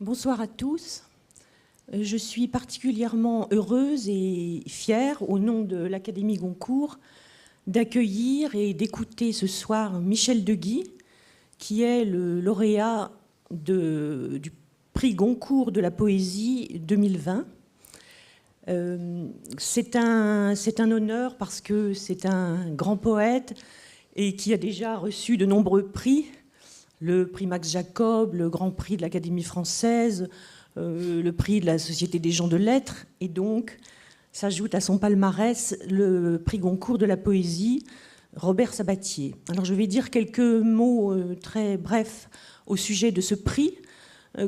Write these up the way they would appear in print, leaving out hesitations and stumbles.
Bonsoir à tous. Je suis particulièrement heureuse et fière, au nom de l'Académie Goncourt, d'accueillir et d'écouter ce soir Michel Deguy, qui est le lauréat du prix Goncourt de la poésie 2020. C'est un honneur parce que c'est un grand poète et qui a déjà reçu de nombreux prix, le prix Max Jacob, le Grand Prix de l'Académie française, le prix de la Société des gens de lettres, et donc s'ajoute à son palmarès le prix Goncourt de la poésie, Robert Sabatier. Alors je vais dire quelques mots très brefs au sujet de ce prix.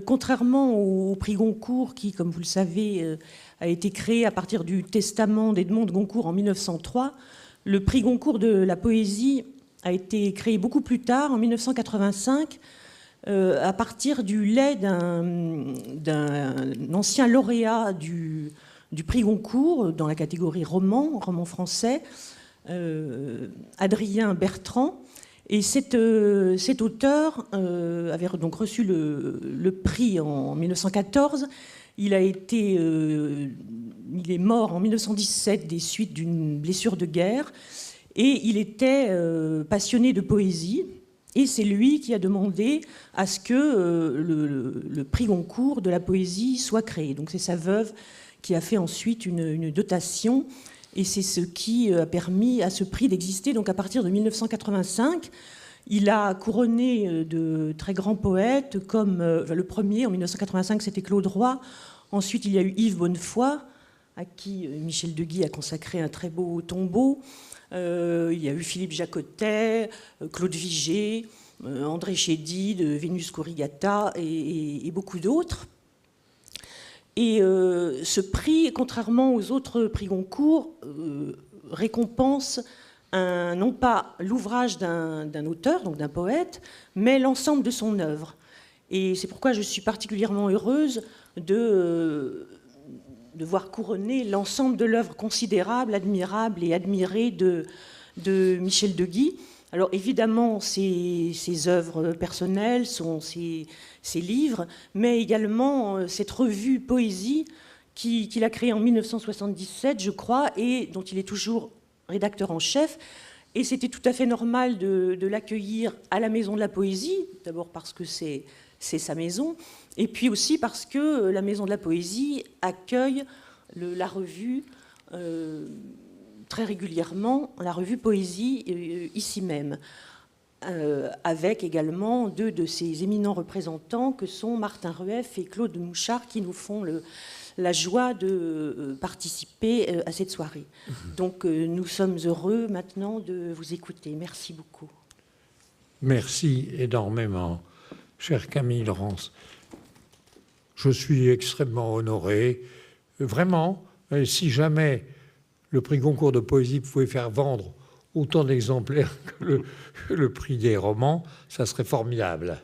Contrairement au prix Goncourt, qui, comme vous le savez, a été créé à partir du testament d'Edmond de Goncourt en 1903, le prix Goncourt de la poésie a été créé beaucoup plus tard, en 1985, à partir du lait d'un ancien lauréat du prix Goncourt dans la catégorie roman français, Adrien Bertrand. Et cet auteur avait donc reçu le prix en 1914. Il est mort en 1917 des suites d'une blessure de guerre. Et il était passionné de poésie. Et c'est lui qui a demandé à ce que le prix Goncourt de la poésie soit créé. Donc c'est sa veuve qui a fait ensuite une dotation. Et c'est ce qui a permis à ce prix d'exister. Donc à partir de 1985, il a couronné de très grands poètes, comme le premier en 1985, c'était Claude Roy. Ensuite, il y a eu Yves Bonnefoy, à qui Michel Deguy a consacré un très beau tombeau. Il y a eu Philippe Jacotet, Claude Vigée, André Chédid, Vénus Corrigata et beaucoup d'autres. Et ce prix, contrairement aux autres prix Goncourt, récompense non pas l'ouvrage d'un auteur, donc d'un poète, mais l'ensemble de son œuvre. Et c'est pourquoi je suis particulièrement heureuse de voir couronner l'ensemble de l'œuvre considérable, admirable et admirée de Michel Deguy. Alors évidemment, ses œuvres personnelles, ses livres, mais également cette revue Poésie qu'il a créée en 1977, je crois, et dont il est toujours rédacteur en chef. Et c'était tout à fait normal de l'accueillir à la Maison de la Poésie, d'abord parce que c'est sa maison, et puis aussi parce que la Maison de la Poésie accueille la revue très régulièrement, la revue Poésie ici même, avec également deux de ses éminents représentants que sont Martin Rueff et Claude Mouchard, qui nous font la joie de participer à cette soirée. Donc nous sommes heureux maintenant de vous écouter. Merci beaucoup. Merci énormément, chère Camille Laurence. Je suis extrêmement honoré. Vraiment, si jamais le prix Goncourt de poésie pouvait faire vendre autant d'exemplaires que le prix des romans, ça serait formidable.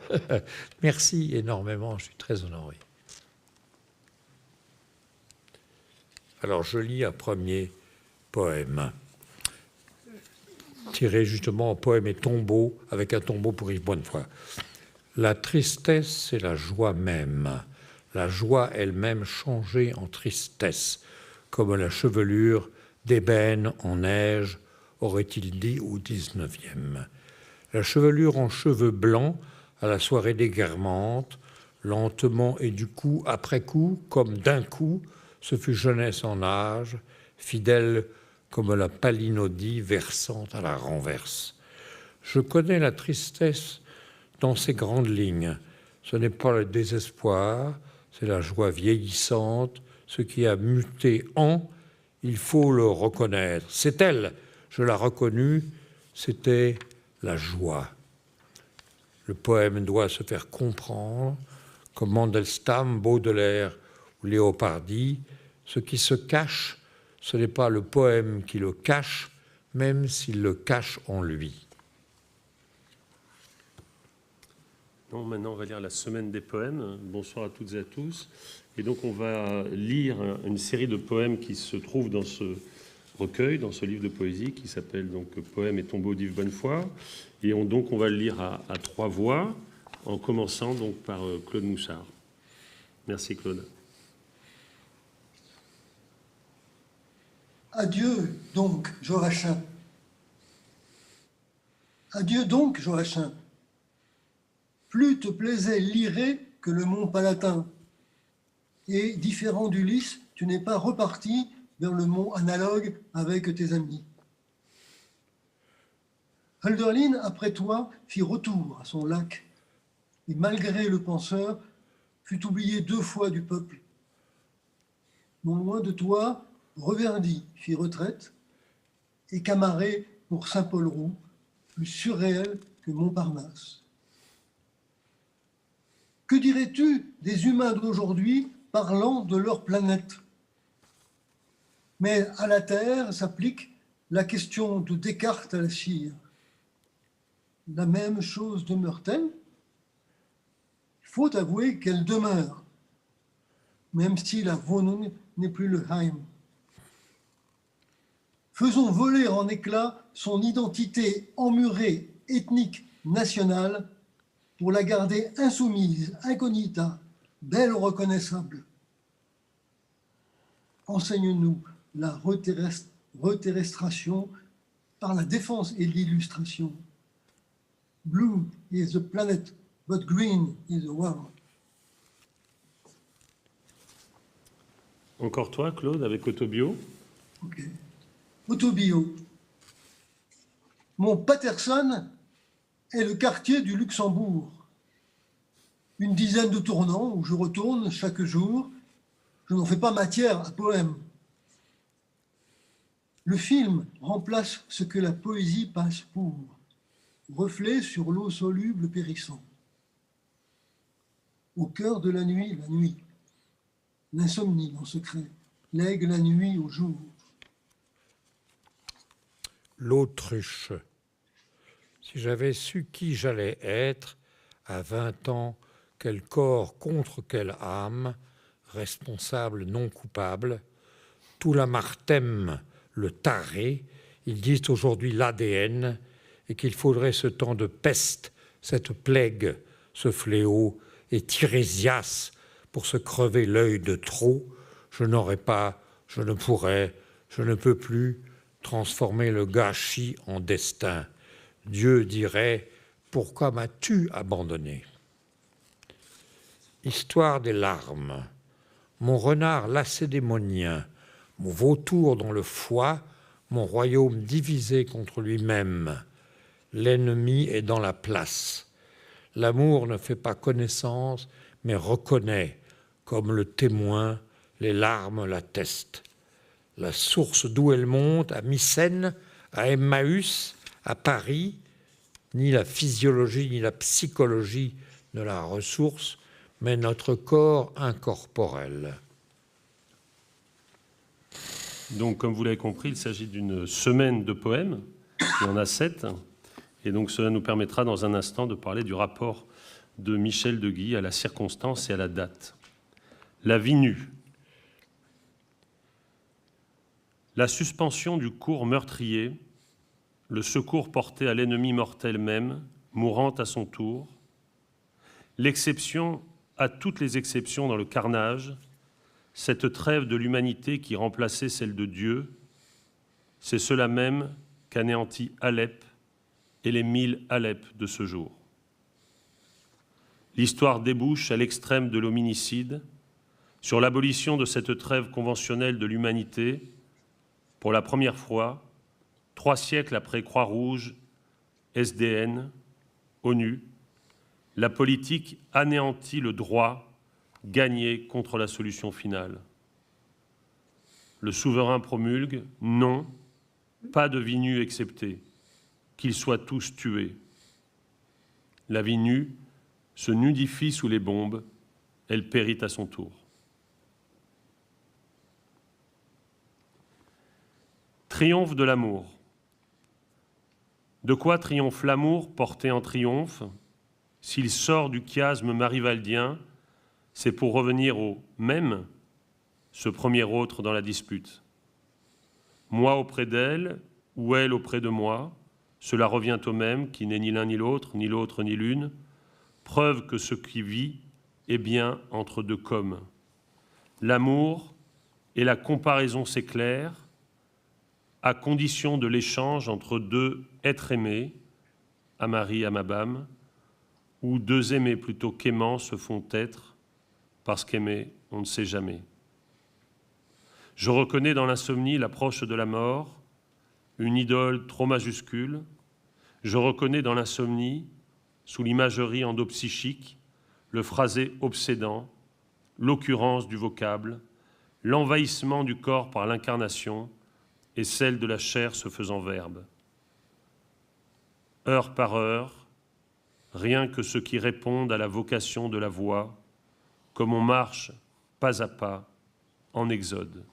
Merci énormément, je suis très honoré. Alors, je lis un premier poème, tiré justement en poème et tombeau, avec un tombeau pour Yves Bonnefoy. La tristesse, c'est la joie même. La joie elle-même changée en tristesse, comme la chevelure d'ébène en neige, aurait-il dit au 19e. La chevelure en cheveux blancs, à la soirée déguermante, lentement et du coup, après coup, comme d'un coup, ce fut jeunesse en âge, fidèle comme la palinodie versante à la renverse. Je connais la tristesse dans ses grandes lignes. Ce n'est pas le désespoir, c'est la joie vieillissante, ce qui a muté en, il faut le reconnaître. C'est elle, je l'ai reconnue, c'était la joie. Le poème doit se faire comprendre, comme Mandelstam, Baudelaire ou Léopardi. Ce qui se cache, ce n'est pas le poème qui le cache, même s'il le cache en lui. Bon, maintenant, on va lire la semaine des poèmes. Bonsoir à toutes et à tous. Et donc, on va lire une série de poèmes qui se trouvent dans ce recueil, dans ce livre de poésie qui s'appelle donc Poèmes et tombeaux d'Yves Bonnefoy. Et donc, on va le lire à trois voix, en commençant donc par Claude Mouchard. Merci Claude. Adieu donc, Joachim. Adieu donc, Joachim. Plus te plaisait l'Irée que le mont Palatin. Et, différent d'Ulysse, tu n'es pas reparti vers le mont analogue avec tes amis. Hölderlin, après toi, fit retour à son lac, et malgré le penseur, fut oublié 2 fois du peuple. Non loin de toi, Reverdy fit retraite, et Camaret pour Saint-Paul-Roux, plus surréel que Montparnasse. Que dirais-tu des humains d'aujourd'hui parlant de leur planète? Mais à la Terre s'applique la question de Descartes à la cire. La même chose demeure-t-elle? Il faut avouer qu'elle demeure, même si la Wohnung n'est plus le Heim. Faisons voler en éclats son identité emmurée, ethnique, nationale, pour la garder insoumise, incognita, belle reconnaissable. Enseigne-nous la reterrestration par la défense et l'illustration. Blue is the planet, but green is the world. Encore toi, Claude, avec Autobio. Ok. Autobio. Mon Patterson est le quartier du Luxembourg. Une dizaine de tournants où je retourne chaque jour. Je n'en fais pas matière à poème. Le film remplace ce que la poésie passe pour. Reflet sur l'eau soluble périssant. Au cœur de la nuit, l'insomnie en secret, lègue la nuit au jour. L'autruche. Si j'avais su qui j'allais être, à 20 ans, quel corps contre quelle âme, responsable non coupable, tout l'amartème, le taré, ils disent aujourd'hui l'ADN, et qu'il faudrait ce temps de peste, cette plague, ce fléau, et Tirésias pour se crever l'œil de trop, je n'aurais pas, je ne pourrais, je ne peux plus transformer le gâchis en destin. Dieu dirait, pourquoi m'as-tu abandonné? Histoire des larmes. Mon renard lacédémonien, mon vautour dans le foie, mon royaume divisé contre lui-même. L'ennemi est dans la place. L'amour ne fait pas connaissance, mais reconnaît, comme le témoin, les larmes l'attestent. La source d'où elle monte, à Mycène, à Emmaüs, à Paris, ni la physiologie ni la psychologie ne la ressource, mais notre corps incorporel. Donc, comme vous l'avez compris, il s'agit d'une semaine de poèmes. Il y en a 7. Et donc, cela nous permettra dans un instant de parler du rapport de Michel de Guy à la circonstance et à la date. La vie nue. La suspension du cours meurtrier, le secours porté à l'ennemi mortel même, mourant à son tour, l'exception à toutes les exceptions dans le carnage, cette trêve de l'humanité qui remplaçait celle de Dieu, c'est cela même qu'anéantit Alep et les 1000 Alep de ce jour. L'histoire débouche à l'extrême de l'hominicide, sur l'abolition de cette trêve conventionnelle de l'humanité, pour la première fois, 3 siècles après Croix-Rouge, SDN, ONU, la politique anéantit le droit gagné contre la solution finale. Le souverain promulgue « non, pas de vie nue exceptée, qu'ils soient tous tués ». La vie nue se nudifie sous les bombes, elle périt à son tour. Triomphe de l'amour. De quoi triomphe l'amour porté en triomphe? S'il sort du chiasme marivaldien, c'est pour revenir au même, ce premier autre dans la dispute. Moi auprès d'elle, ou elle auprès de moi, cela revient au même, qui n'est ni l'un ni l'autre ni l'une, preuve que ce qui vit est bien entre deux comme. L'amour et la comparaison s'éclairent à condition de l'échange entre deux êtres aimés, Amari Amabam, où deux aimés plutôt qu'aimants se font être, parce qu'aimer, on ne sait jamais. Je reconnais dans l'insomnie l'approche de la mort, une idole trop majuscule. Je reconnais dans l'insomnie, sous l'imagerie endopsychique, le phrasé obsédant, l'occurrence du vocable, l'envahissement du corps par l'incarnation et celle de la chair se faisant verbe. Heure par heure, rien que ceux qui répondent à la vocation de la voix, comme on marche pas à pas en exode.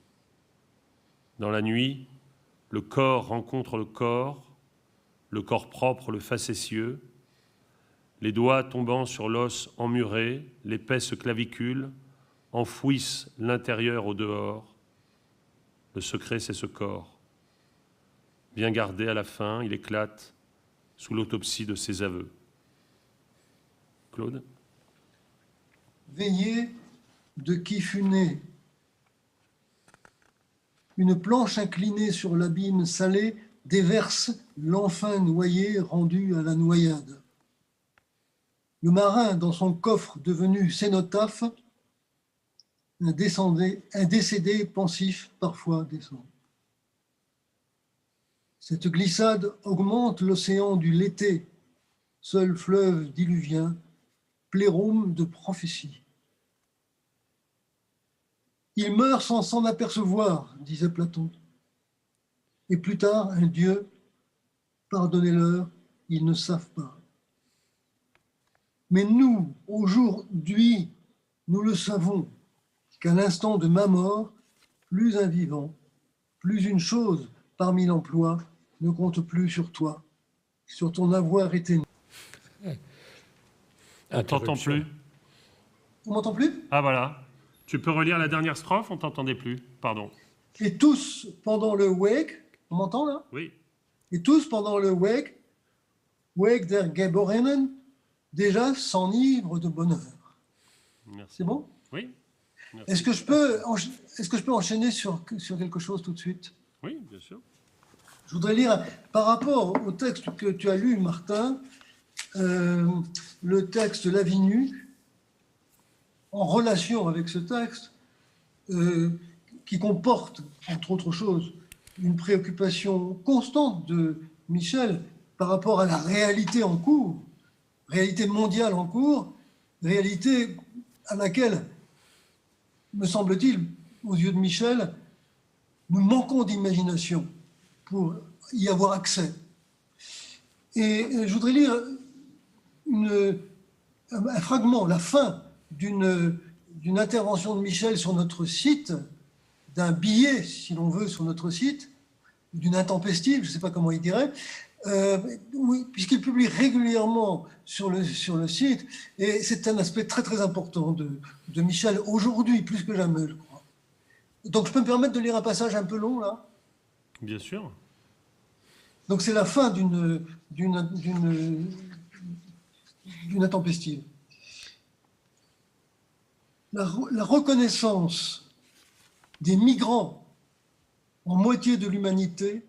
Dans la nuit, le corps rencontre le corps propre, le facétieux, les doigts tombant sur l'os emmuré, l'épaisse clavicule, enfouissent l'intérieur au dehors. Le secret, c'est ce corps. Bien gardé à la fin, il éclate sous l'autopsie de ses aveux. Claude ? Veillez de qui fut né. Une planche inclinée sur l'abîme salé déverse l'enfin noyé rendu à la noyade. Le marin, dans son coffre devenu cénotaphe, un décédé pensif parfois descend. Cette glissade augmente l'océan du Lété, seul fleuve diluvien, plérôme de prophétie. Il meurt sans s'en apercevoir, disait Platon. Et plus tard, un Dieu, pardonnez-leur, ils ne savent pas. Mais nous, aujourd'hui, nous le savons, qu'à l'instant de ma mort, plus un vivant, plus une chose parmi l'emploi ne compte plus sur toi, sur ton avoir été né. On t'entend plus. On m'entend plus ? Ah voilà. Tu peux relire la dernière strophe, on t'entendait plus. Pardon. Et tous pendant le wake, on m'entend là ? Oui. Et tous pendant le wake der Geborenen, déjà s'enivrent de bonheur. Merci. C'est bon ? Oui. Merci. Est-ce que je peux enchaîner sur quelque chose tout de suite ? Oui, bien sûr. Je voudrais lire, par rapport au texte que tu as lu, Martin, le texte Lavinus, en relation avec ce texte, qui comporte, entre autres choses, une préoccupation constante de Michel par rapport à la réalité en cours, réalité mondiale en cours, réalité à laquelle, me semble-t-il, aux yeux de Michel, nous manquons d'imagination pour y avoir accès. Et je voudrais lire un fragment, la fin d'une intervention de Michel sur notre site, d'un billet, si l'on veut, sur notre site, d'une intempestive, je ne sais pas comment il dirait, puisqu'il publie régulièrement sur le site, et c'est un aspect très très important de Michel aujourd'hui, plus que jamais, je crois. Donc je peux me permettre de lire un passage un peu long, là ? Bien sûr. Donc c'est la fin d'une intempestive. La reconnaissance des migrants en moitié de l'humanité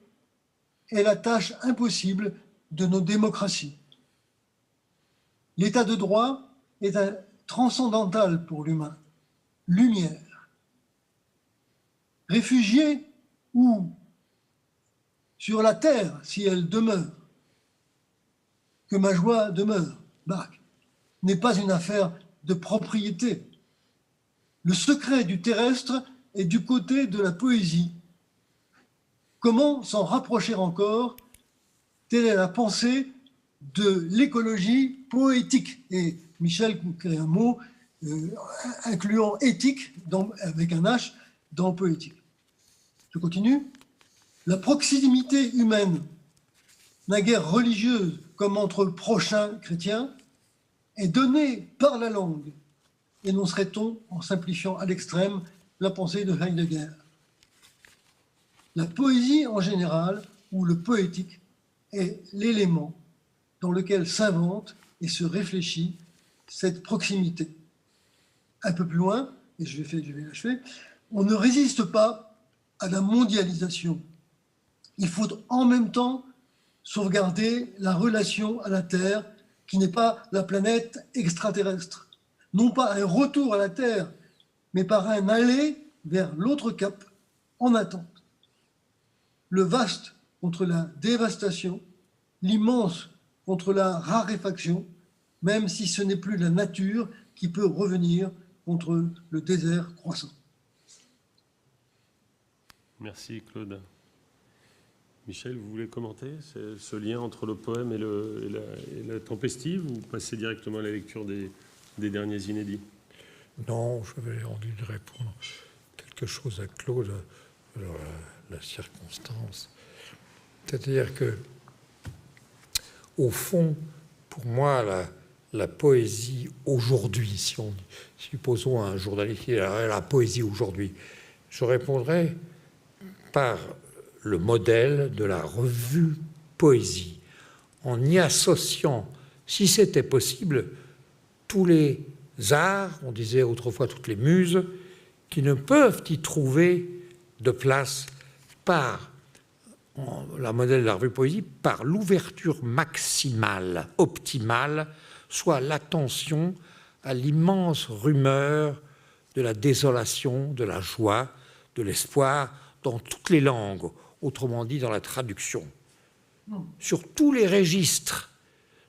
est la tâche impossible de nos démocraties. L'état de droit est transcendantal pour l'humain. Lumière. Réfugiés ou sur la terre, si elle demeure, que ma joie demeure, Bach, n'est pas une affaire de propriété. Le secret du terrestre est du côté de la poésie. Comment s'en rapprocher encore ? Telle est la pensée de l'écologie poétique. Et Michel crée un mot incluant éthique, avec un H, dans poétique. Je continue. La proximité humaine, naguère religieuse comme entre prochains chrétiens, est donnée par la langue, énoncerait-on en simplifiant à l'extrême la pensée de Heidegger. La poésie en général, ou le poétique, est l'élément dans lequel s'invente et se réfléchit cette proximité. un peu plus loin, et je vais l'achever, on ne résiste pas à la mondialisation. Il faut en même temps sauvegarder la relation à la Terre, qui n'est pas la planète extraterrestre. Non pas un retour à la Terre, mais par un aller vers l'autre cap, en attente. Le vaste contre la dévastation, l'immense contre la raréfaction, même si ce n'est plus la nature qui peut revenir contre le désert croissant. Merci Claude. Michel, vous voulez commenter ce lien entre le poème et la tempestive, ou passer directement à la lecture des derniers inédits? Non, j'avais envie de répondre quelque chose à Claude, alors la circonstance. C'est-à-dire que, au fond, pour moi, la poésie aujourd'hui, si supposons un journaliste qui a la poésie aujourd'hui, je répondrais par le modèle de la revue Poésie, en y associant, si c'était possible, tous les arts, on disait autrefois toutes les muses, qui ne peuvent y trouver de place par la modèle de la revue Poésie, par l'ouverture maximale, optimale, soit l'attention à l'immense rumeur de la désolation, de la joie, de l'espoir dans toutes les langues, autrement dit dans la traduction. Sur tous les registres,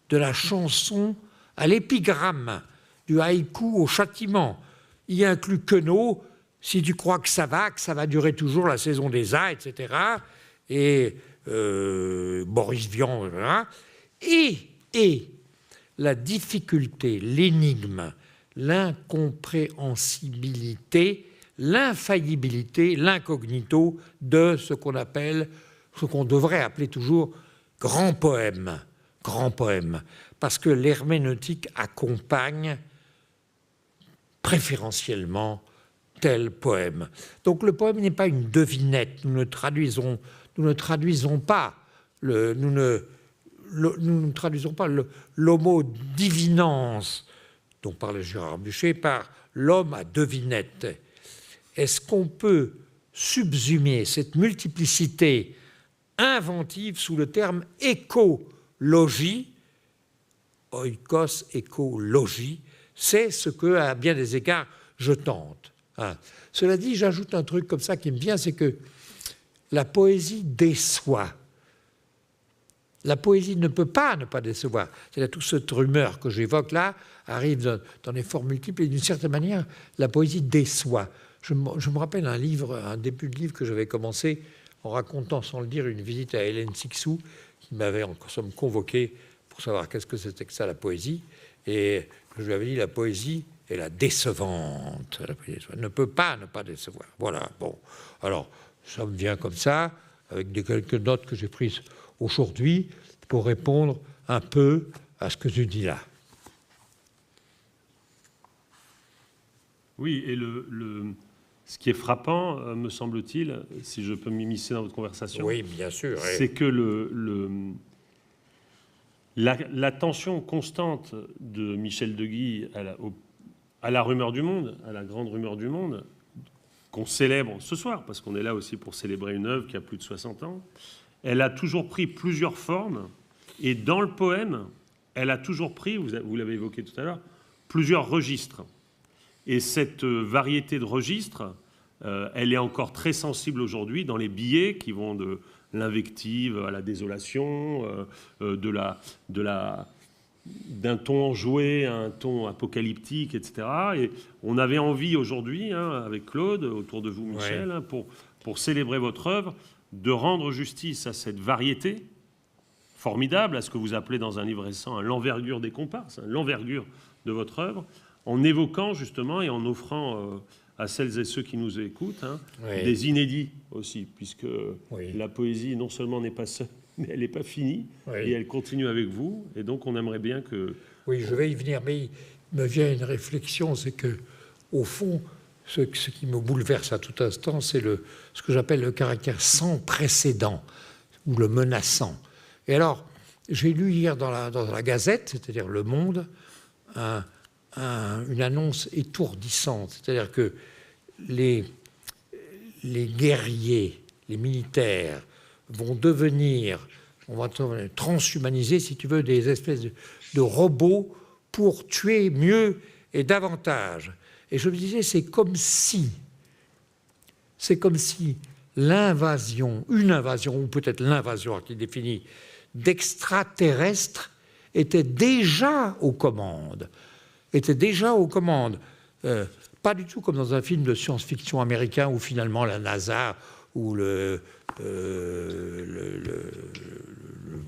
de la chanson à l'épigramme, du haïku au châtiment, y inclut Queneau, si tu crois que ça va durer toujours la saison des A, etc., et Boris Vian, etc., et la difficulté, l'énigme, l'incompréhensibilité, l'infaillibilité, l'incognito de ce qu'on appelle, ce qu'on devrait appeler toujours grand poème, parce que l'herméneutique accompagne préférentiellement tel poème. Donc le poème n'est pas une devinette, nous ne traduisons pas l'homo divinans dont parlait Gérard Bûcher par l'homme à devinette. Est-ce qu'on peut subsumer cette multiplicité inventive sous le terme écologie? Oikos, écologie, c'est ce que, à bien des égards, je tente. Cela dit, j'ajoute un truc comme ça qui me vient, c'est que la poésie déçoit. La poésie ne peut pas ne pas décevoir. C'est-à-dire toute cette rumeur que j'évoque là arrive dans des formes multiples et d'une certaine manière, la poésie déçoit. Je me rappelle un début de livre que j'avais commencé en racontant, sans le dire, une visite à Hélène Sixou, qui m'avait en somme convoqué pour savoir qu'est-ce que c'était que ça, la poésie. Et je lui avais dit, la poésie est la décevante. La poésie ne peut pas ne pas décevoir. Voilà, bon. Alors, ça me vient comme ça, avec quelques notes que j'ai prises aujourd'hui, pour répondre un peu à ce que tu dis là. Oui, et ce qui est frappant, me semble-t-il, si je peux m'immiscer dans votre conversation, oui, bien sûr, c'est que la tension constante de Michel Deguy à la rumeur du monde, à la grande rumeur du monde, qu'on célèbre ce soir, parce qu'on est là aussi pour célébrer une œuvre qui a plus de 60 ans, elle a toujours pris plusieurs formes, et dans le poème, elle a toujours pris, vous l'avez évoqué tout à l'heure, plusieurs registres. Et cette variété de registres, elle est encore très sensible aujourd'hui dans les billets qui vont de l'invective à la désolation, d'un ton enjoué à un ton apocalyptique, etc. Et on avait envie aujourd'hui, avec Claude, autour de vous, Michel, pour célébrer votre œuvre, de rendre justice à cette variété formidable, à ce que vous appelez dans un livre récent l'envergure des comparses, l'envergure de votre œuvre, en évoquant justement et en offrant à celles et ceux qui nous écoutent des inédits aussi, puisque la poésie non seulement n'est pas seule, mais elle n'est pas finie, et elle continue avec vous, et donc on aimerait bien que... Oui, je vais y venir, mais il me vient une réflexion, c'est que, au fond, ce qui me bouleverse à tout instant, c'est ce que j'appelle le caractère sans précédent, ou le menaçant. Et alors, j'ai lu hier dans la Gazette, c'est-à-dire Le Monde, un une annonce étourdissante. C'est-à-dire que les guerriers, les militaires vont devenir, on va transhumaniser, si tu veux, des espèces de robots pour tuer mieux et davantage. Et je me disais, c'est comme si l'invasion, une invasion, ou peut-être l'invasion qui est définie, d'extraterrestres était déjà aux commandes. Pas du tout comme dans un film de science-fiction américain où finalement la NASA ou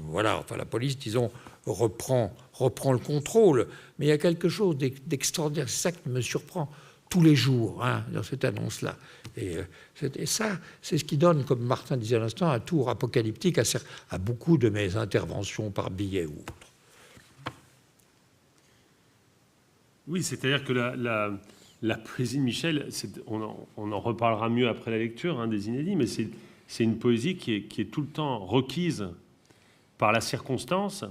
voilà, enfin la police, disons, reprend le contrôle. Mais il y a quelque chose d'extraordinaire. C'est ça qui me surprend tous les jours dans cette annonce-là. Et ça, c'est ce qui donne, comme Martin disait à l'instant, un tour apocalyptique à beaucoup de mes interventions par billet ou autre. Oui, c'est-à-dire que la poésie de Michel, on en reparlera mieux après la lecture des inédits, mais c'est une poésie qui est tout le temps requise par la circonstance,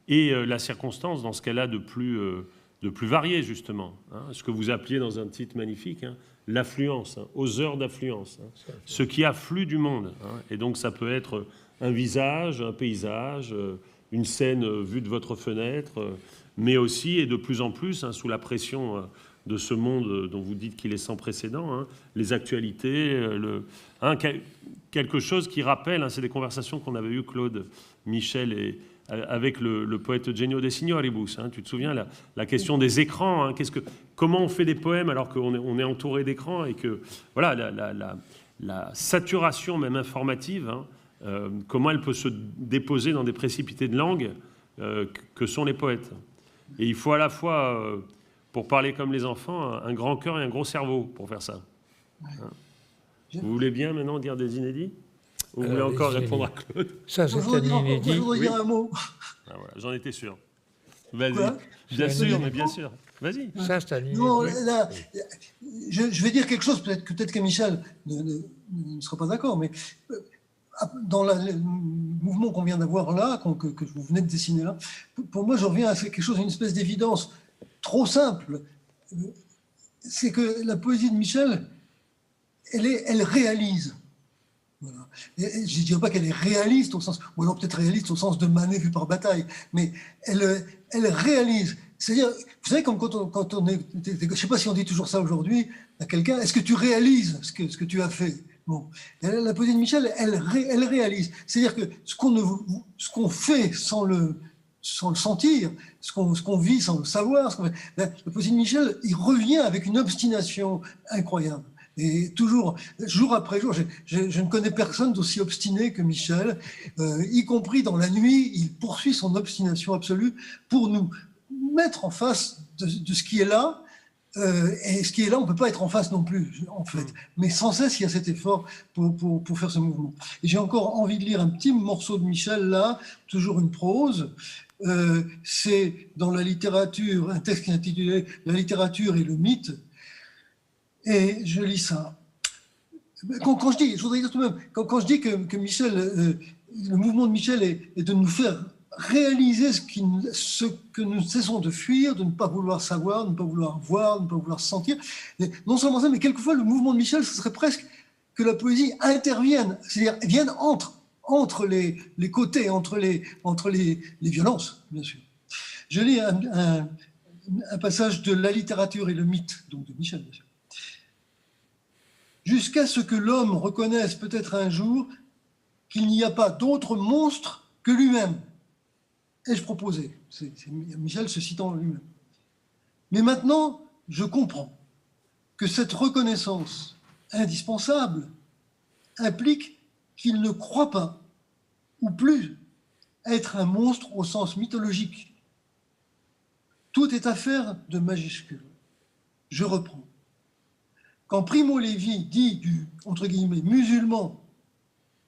et la circonstance dans ce qu'elle a de plus varié, justement. Ce que vous appeliez dans un titre magnifique, l'affluence, aux heures d'affluence, ce qui afflue du monde. Et donc ça peut être un visage, un paysage, une scène vue de votre fenêtre, mais aussi, et de plus en plus, sous la pression de ce monde dont vous dites qu'il est sans précédent, les actualités, quelque chose qui rappelle, c'est des conversations qu'on avait eues, Claude, Michel, avec le poète Eugenio De Signoribus. Tu te souviens, la question des écrans, comment on fait des poèmes alors qu'on est entouré d'écrans, et que voilà, la saturation même informative, comment elle peut se déposer dans des précipités de langue que sont les poètes. Et il faut à la fois, pour parler comme les enfants, un grand cœur et un gros cerveau pour faire ça. Vous voulez bien maintenant dire des inédits? Ou vous voulez encore répondre à Claude? Ça, c'est un inédit. Je voudrais dire un mot. Voilà, j'en étais sûr. Vas-y. Quoi? Bien sûr, mais bien sûr. Vas-y. Ça, c'est un inédit. Non, là, je vais dire quelque chose, peut-être que Michel ne sera pas d'accord, mais dans le mouvement qu'on vient d'avoir là, que vous venez de dessiner là, pour moi, je reviens à quelque chose, une espèce d'évidence trop simple. C'est que la poésie de Michel, elle réalise. Voilà. Et je ne dirais pas qu'elle est réaliste au sens, ou alors peut-être réaliste au sens de Manet vu par Bataille, mais elle réalise. C'est-à-dire, vous savez, comme quand on est, je ne sais pas si on dit toujours ça aujourd'hui à quelqu'un, est-ce que tu réalises ce que tu as fait? Bon, la poésie de Michel, elle réalise. C'est-à-dire que ce qu'on fait sans le sentir, ce qu'on vit sans le savoir, la poésie de Michel, il revient avec une obstination incroyable. Et toujours, jour après jour, je ne connais personne d'aussi obstiné que Michel, y compris dans la nuit, il poursuit son obstination absolue pour nous mettre en face de ce qui est là. Et ce qui est là, on ne peut pas être en face non plus, en fait. Mais sans cesse, il y a cet effort pour faire ce mouvement. Et j'ai encore envie de lire un petit morceau de Michel, là, toujours une prose. C'est dans la littérature, un texte qui est intitulé « La littérature et le mythe ». Et je lis ça. Quand je dis, je voudrais dire tout de même, quand je dis que Michel, le mouvement de Michel est de nous faire réaliser ce que nous cessons de fuir, de ne pas vouloir savoir, de ne pas vouloir voir, de ne pas vouloir sentir. Et non seulement ça, mais quelquefois le mouvement de Michel, ce serait presque que la poésie intervienne, c'est-à-dire vienne entre les côtés, entre les violences, bien sûr. Je lis un passage de La littérature et le mythe, donc de Michel, bien sûr. Jusqu'à ce que l'homme reconnaisse peut-être un jour qu'il n'y a pas d'autre monstre que lui-même. Ai-je proposé, c'est Michel se citant lui-même. Mais maintenant, je comprends que cette reconnaissance indispensable implique qu'il ne croit pas, ou plus, être un monstre au sens mythologique. Tout est affaire de majuscules. Je reprends. Quand Primo Levi dit du, entre guillemets, musulman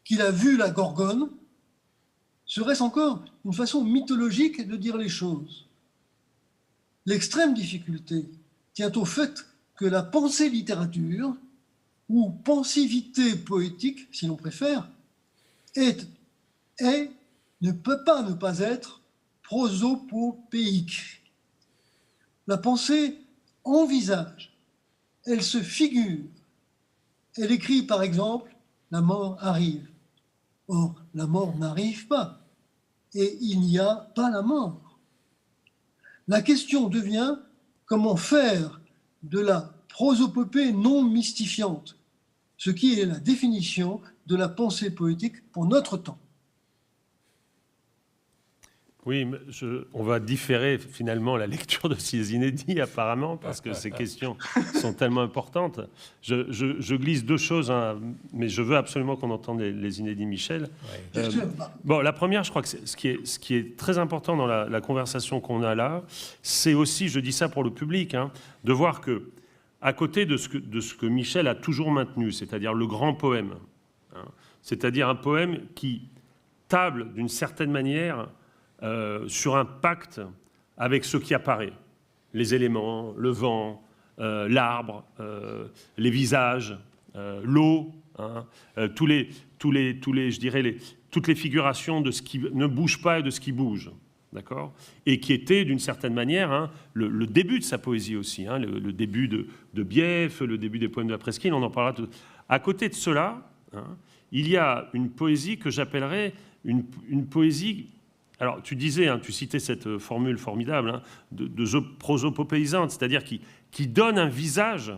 qu'il a vu la Gorgone, serait-ce encore une façon mythologique de dire les choses? L'extrême difficulté tient au fait que la pensée-littérature, ou pensivité poétique, si l'on préfère, ne peut pas ne pas être prosopopéique. La pensée envisage, elle se figure. Elle écrit par exemple « La mort arrive ». Or, la mort n'arrive pas et il n'y a pas la mort. La question devient comment faire de la prosopopée non mystifiante, ce qui est la définition de la pensée poétique pour notre temps. Oui, on va différer finalement la lecture de ces inédits apparemment, parce que ces questions sont tellement importantes. Je glisse deux choses, hein, mais je veux absolument qu'on entende les inédits Michel. Bon, la première, je crois que ce qui est très important dans la conversation qu'on a là, c'est aussi, je dis ça pour le public, hein, de voir que à côté de ce que Michel a toujours maintenu, c'est-à-dire le grand poème, hein, c'est-à-dire un poème qui table d'une certaine manière sur un pacte avec ce qui apparaît, les éléments, le vent, l'arbre, les visages, l'eau, hein, toutes les figurations de ce qui ne bouge pas et de ce qui bouge, d'accord, et qui était d'une certaine manière, hein, le début de sa poésie aussi, hein, le début de Bief, le début des poèmes de la Presqu'île, on en parlera tout. À côté de cela, hein, il y a une poésie que j'appellerais une poésie. Alors, tu disais, hein, tu citais cette formule formidable, hein, de prosopopéisante, c'est-à-dire qui donne un visage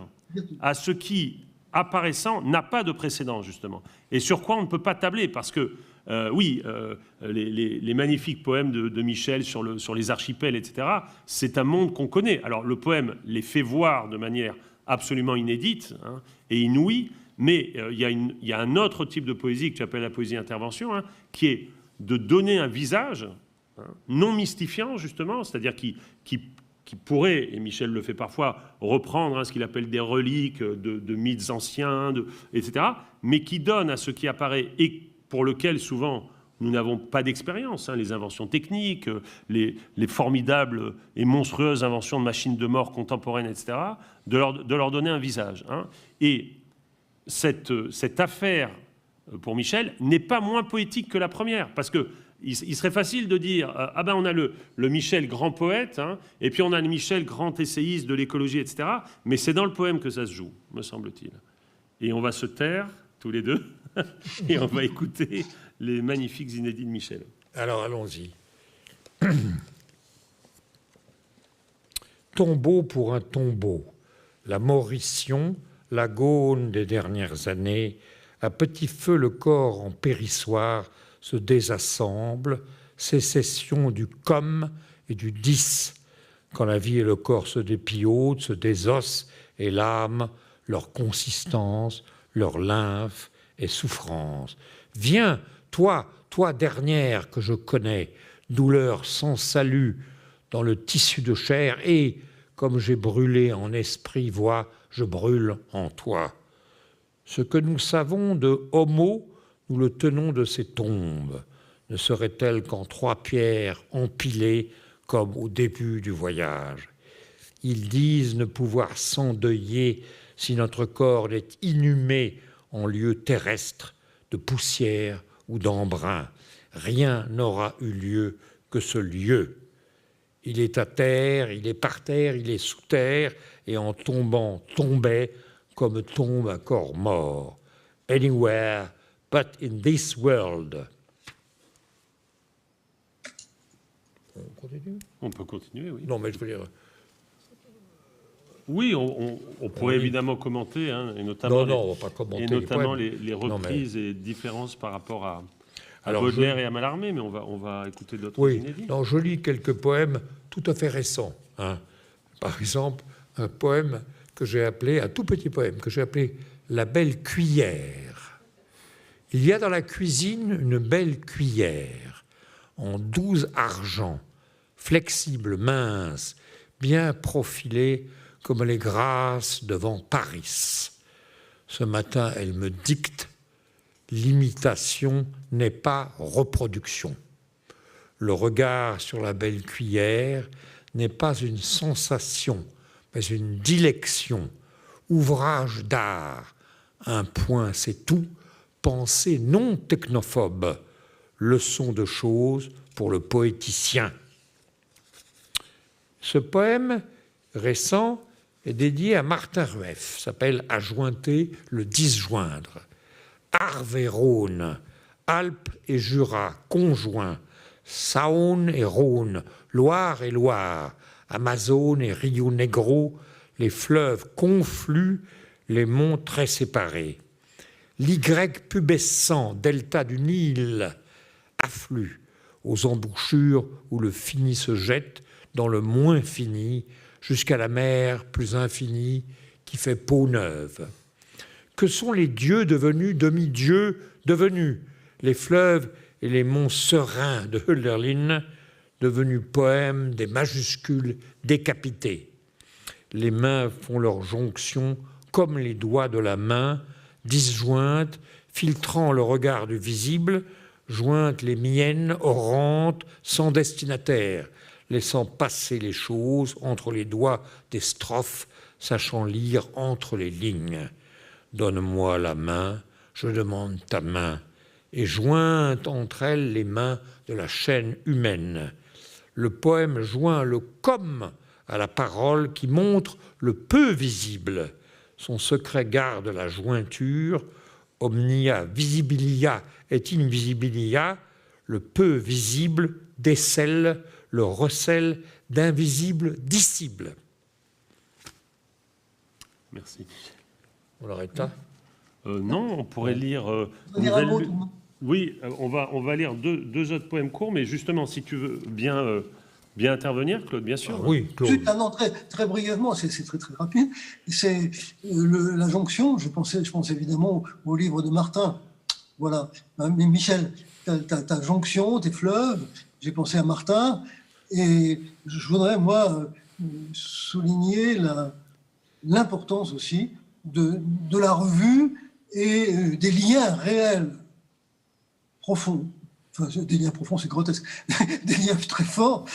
à ce qui, apparaissant, n'a pas de précédent, justement. Et sur quoi on ne peut pas tabler, parce que, les magnifiques poèmes de Michel sur les archipels, etc., c'est un monde qu'on connaît. Alors, le poème les fait voir de manière absolument inédite, hein, et inouïe, mais il y a un autre type de poésie que tu appelles la poésie intervention, hein, qui est de donner un visage, hein, non mystifiant, justement, c'est-à-dire qui pourrait, et Michel le fait parfois, reprendre, hein, ce qu'il appelle des reliques de mythes anciens, etc., mais qui donne à ce qui apparaît, et pour lequel, souvent, nous n'avons pas d'expérience, hein, les inventions techniques, les formidables et monstrueuses inventions de machines de mort contemporaines, etc., de leur donner un visage. Hein. Et cette affaire, pour Michel, n'est pas moins poétique que la première, parce que il serait facile de dire ah ben on a le Michel grand poète, hein, et puis on a le Michel grand essayiste de l'écologie, etc. Mais c'est dans le poème que ça se joue, me semble-t-il. Et on va se taire tous les deux et on va écouter les magnifiques inédits de Michel. Alors allons-y. Tombeau pour un tombeau, la morition, la gaune des dernières années. À petit feu, le corps en périssoire se désassemble, sécession du comme et du dis, quand la vie et le corps se dépiotent, se désossent, et l'âme, leur consistance, leur lymphe et souffrance. Viens, toi dernière que je connais, douleur sans salut dans le tissu de chair, et, comme j'ai brûlé en esprit, vois, je brûle en toi. Ce que nous savons de Homo, nous le tenons de ces tombes. Ne serait-elle qu'en 3 pierres empilées comme au début du voyage. Ils disent ne pouvoir s'endeuiller si notre corps est inhumé en lieu terrestre de poussière ou d'embrun. Rien n'aura eu lieu que ce lieu. Il est à terre, il est par terre, il est sous terre, et en tombant, tombait comme tombe un corps mort. Anywhere but in this world. On continue ? On peut continuer, oui. Non, mais je veux dire... Oui, on pourrait évidemment commenter, hein, et notamment, on va pas commenter les reprises et différences par rapport à Baudelaire et à Mallarmé, mais on va écouter d'autres inédits. Non, je lis quelques poèmes tout à fait récents. Hein. Par exemple, un poème que j'ai appelé, un tout petit poème que j'ai appelé « La belle cuillère ». Il y a dans la cuisine une belle cuillère, en 12 argent, flexible, mince, bien profilée comme les grâces devant Paris. Ce matin, elle me dicte « L'imitation n'est pas reproduction ». Le regard sur la belle cuillère n'est pas une sensation, mais une dilection, ouvrage d'art. Un point, c'est tout, pensée non technophobe, leçon de choses pour le poéticien. Ce poème récent est dédié à Martin Rueff, s'appelle « Ajointer le disjoindre ». Arve et Rhône, Alpes et Jura, conjoints, Saône et Rhône, Loire et Loire, Amazone et Rio Negro, les fleuves confluent, les monts très séparés. L'Y pubescent, delta du Nil, afflue aux embouchures où le fini se jette dans le moins fini, jusqu'à la mer plus infinie qui fait peau neuve. Que sont les dieux devenus demi-dieux devenus, les fleuves et les monts sereins de Hölderlin, devenus poèmes des majuscules décapités. Les mains font leur jonction comme les doigts de la main, disjointes, filtrant le regard du visible, jointes les miennes, orantes, sans destinataire, laissant passer les choses entre les doigts des strophes, sachant lire entre les lignes. Donne-moi la main, je demande ta main, et jointes entre elles les mains de la chaîne humaine. Le poème joint le comme à la parole qui montre le peu visible. Son secret garde la jointure, omnia visibilia et invisibilia, le peu visible décèle le recèle d'invisibles disciples. Merci. On l'arrête là ? Non, on pourrait lire... Oui, on va lire deux autres poèmes courts, mais justement, si tu veux bien intervenir, Claude, bien sûr. Oui, Claude. Non, très brièvement, c'est très rapide. C'est la jonction, je pense évidemment au livre de Martin. Voilà. Mais Michel, ta jonction, tes fleuves, j'ai pensé à Martin, et je voudrais, moi, souligner l'importance aussi de la revue et des liens réels, profonds. Enfin, des liens profonds, c'est grotesque. Des liens très forts.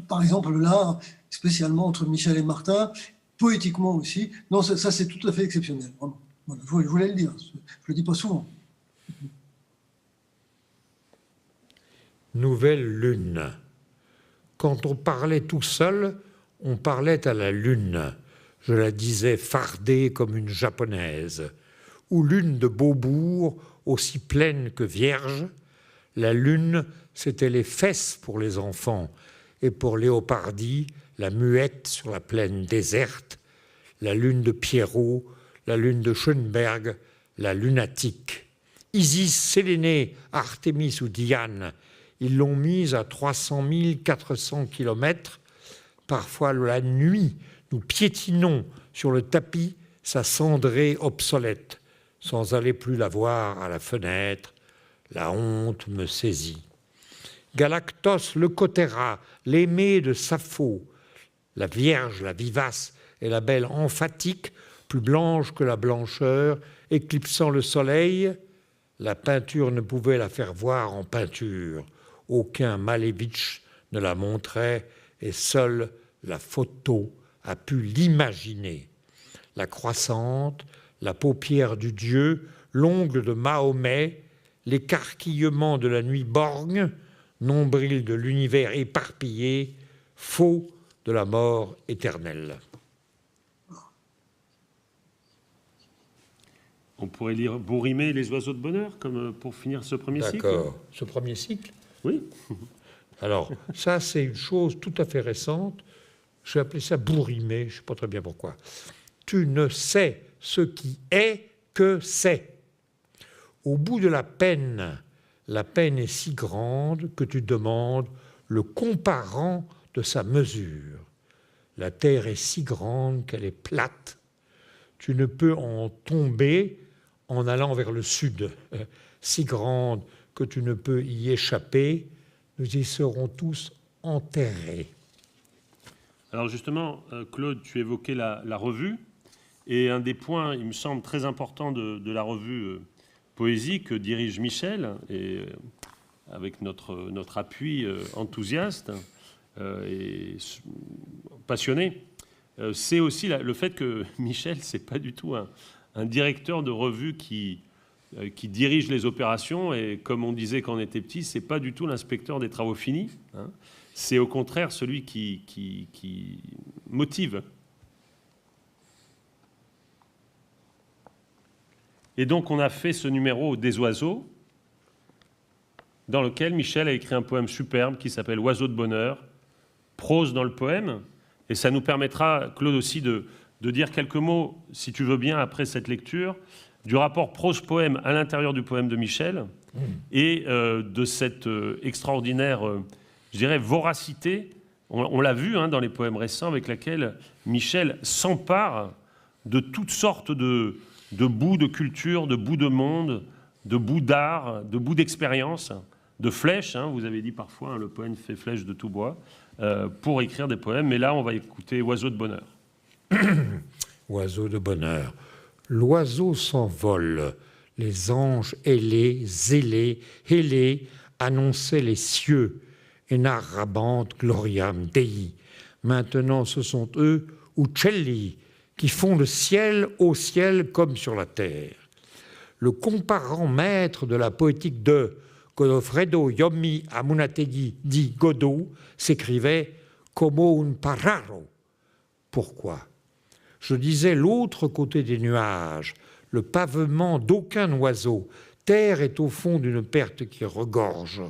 Par exemple, là, spécialement entre Michel et Martin, poétiquement aussi. Non, ça c'est tout à fait exceptionnel. Vraiment. Voilà, je voulais le dire. Je ne le dis pas souvent. Nouvelle lune. Quand on parlait tout seul, on parlait à la lune. Je la disais fardée comme une japonaise. Ou lune de Beaubourg, aussi pleine que vierge. La lune, c'était les fesses pour les enfants, et pour Léopardi, la muette sur la plaine déserte, la lune de Pierrot, la lune de Schoenberg, la lunatique. Isis, Sélénée, Artémis ou Diane, ils l'ont mise à 300 400 kilomètres. Parfois la nuit, nous piétinons sur le tapis sa cendrée obsolète, sans aller plus la voir à la fenêtre. La honte me saisit. Galactos, Leucothera, l'aimée de Sappho, la vierge, la vivace et la belle emphatique, plus blanche que la blancheur, éclipsant le soleil, la peinture ne pouvait la faire voir en peinture. Aucun Malevitch ne la montrait et seule la photo a pu l'imaginer. La croissante, la paupière du dieu, l'ongle de Mahomet, l'écarquillement de la nuit borgne, nombril de l'univers éparpillé, faux de la mort éternelle. On pourrait lire Bourrimé et les oiseaux de bonheur, comme pour finir ce premier cycle. D'accord. Ce premier cycle ? Oui. Alors, ça, c'est une chose tout à fait récente. Je vais appeler ça Bourrimé, je ne sais pas très bien pourquoi. Tu ne sais ce qui est que c'est. Au bout de la peine est si grande que tu demandes le comparant de sa mesure. La terre est si grande qu'elle est plate. Tu ne peux en tomber en allant vers le sud. Si grande que tu ne peux y échapper, nous y serons tous enterrés. Alors justement, Claude, tu évoquais la revue, et un des points, il me semble, très important de la revue Poésie que dirige Michel, et avec notre appui enthousiaste et passionné, c'est aussi le fait que Michel, c'est pas du tout un directeur de revue qui qui dirige les opérations, et comme on disait quand on était petit, c'est pas du tout l'inspecteur des travaux finis, hein. C'est au contraire celui qui motive. Et donc on a fait ce numéro des oiseaux, dans lequel Michel a écrit un poème superbe qui s'appelle « Oiseau de bonheur », prose dans le poème, et ça nous permettra, Claude aussi, de dire quelques mots, si tu veux bien, après cette lecture, du rapport prose-poème à l'intérieur du poème de Michel, et de cette extraordinaire, je dirais, voracité, on l'a vu dans les poèmes récents, avec laquelle Michel s'empare de toutes sortes de bouts de culture, de bouts de monde, de bouts d'art, de bouts d'expérience, de flèches, vous avez dit parfois, le poème fait flèche de tout bois, pour écrire des poèmes. Mais là, on va écouter « Oiseau de bonheur ». Oiseau de bonheur. L'oiseau s'envole, les anges ailés, zélés, hélés, annonçaient les cieux, et narrabant gloriam Dei. Maintenant, ce sont eux, uccelli, qui font le ciel au ciel comme sur la terre. Le comparant maître de la poétique de Godofredo Yommi Amunategui dit Godot s'écrivait « Como un pararo ». Pourquoi ? Je disais l'autre côté des nuages, le pavement d'aucun oiseau. Terre est au fond d'une perte qui regorge.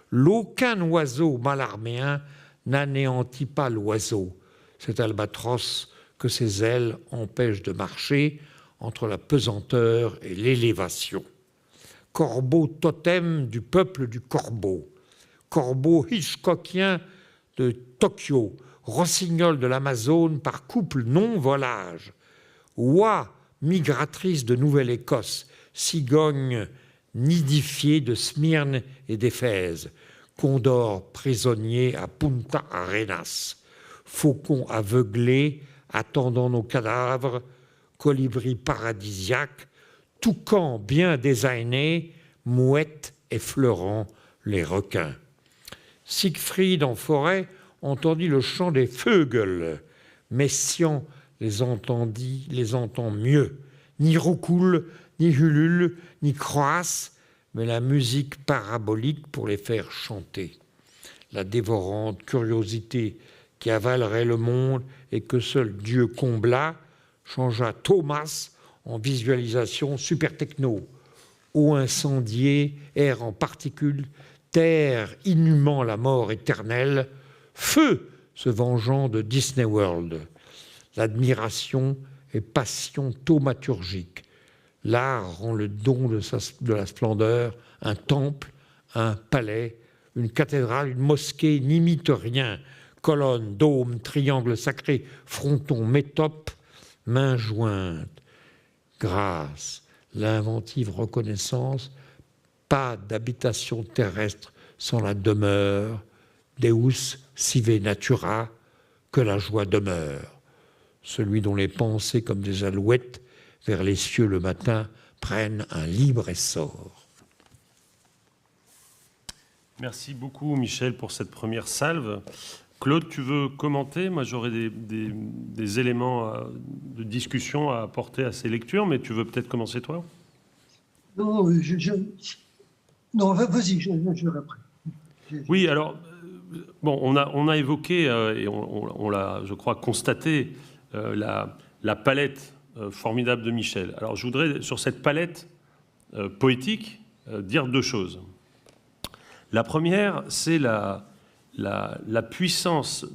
L'aucun oiseau malarméen n'anéantit pas l'oiseau. Cet albatros que ses ailes empêchent de marcher entre la pesanteur et l'élévation. Corbeau totem du peuple du corbeau. Corbeau hitchcockien de Tokyo. Rossignol de l'Amazone par couple non-volage, oie migratrice de Nouvelle-Écosse, cigogne nidifiée de Smyrne et d'Éphèse, condor prisonnier à Punta Arenas, faucon aveuglé attendant nos cadavres, colibri paradisiaque, toucan bien designé, mouette effleurant les requins. Siegfried en forêt entendit le chant des Vögel. Messian les entend mieux. Ni roucoule, ni hulule, ni croasse, mais la musique parabolique pour les faire chanter. La dévorante curiosité qui avalerait le monde et que seul Dieu combla, changea Thomas en visualisation super techno. Eau incendiée, air en particules, terre inhumant la mort éternelle, feu se vengeant de Disney World. L'admiration et passion thaumaturgique. L'art rend le don de la splendeur, un temple, un palais, une cathédrale, une mosquée n'imite rien. Colonne, dôme, triangle sacré, fronton, métope, mains jointes. Grâce, l'inventive reconnaissance, pas d'habitation terrestre sans la demeure, Deus sive natura, que la joie demeure. Celui dont les pensées comme des alouettes vers les cieux le matin prennent un libre essor. Merci beaucoup Michel pour cette première salve. Claude, tu veux commenter? Moi j'aurais des éléments de discussion à apporter à ces lectures, mais tu veux peut-être commencer toi? Non, non, vas-y, je vais après. Oui, alors, bon, on a évoqué, et on l'a, je crois, constaté, la palette formidable de Michel. Alors, je voudrais, sur cette palette poétique, dire deux choses. La première, c'est la puissance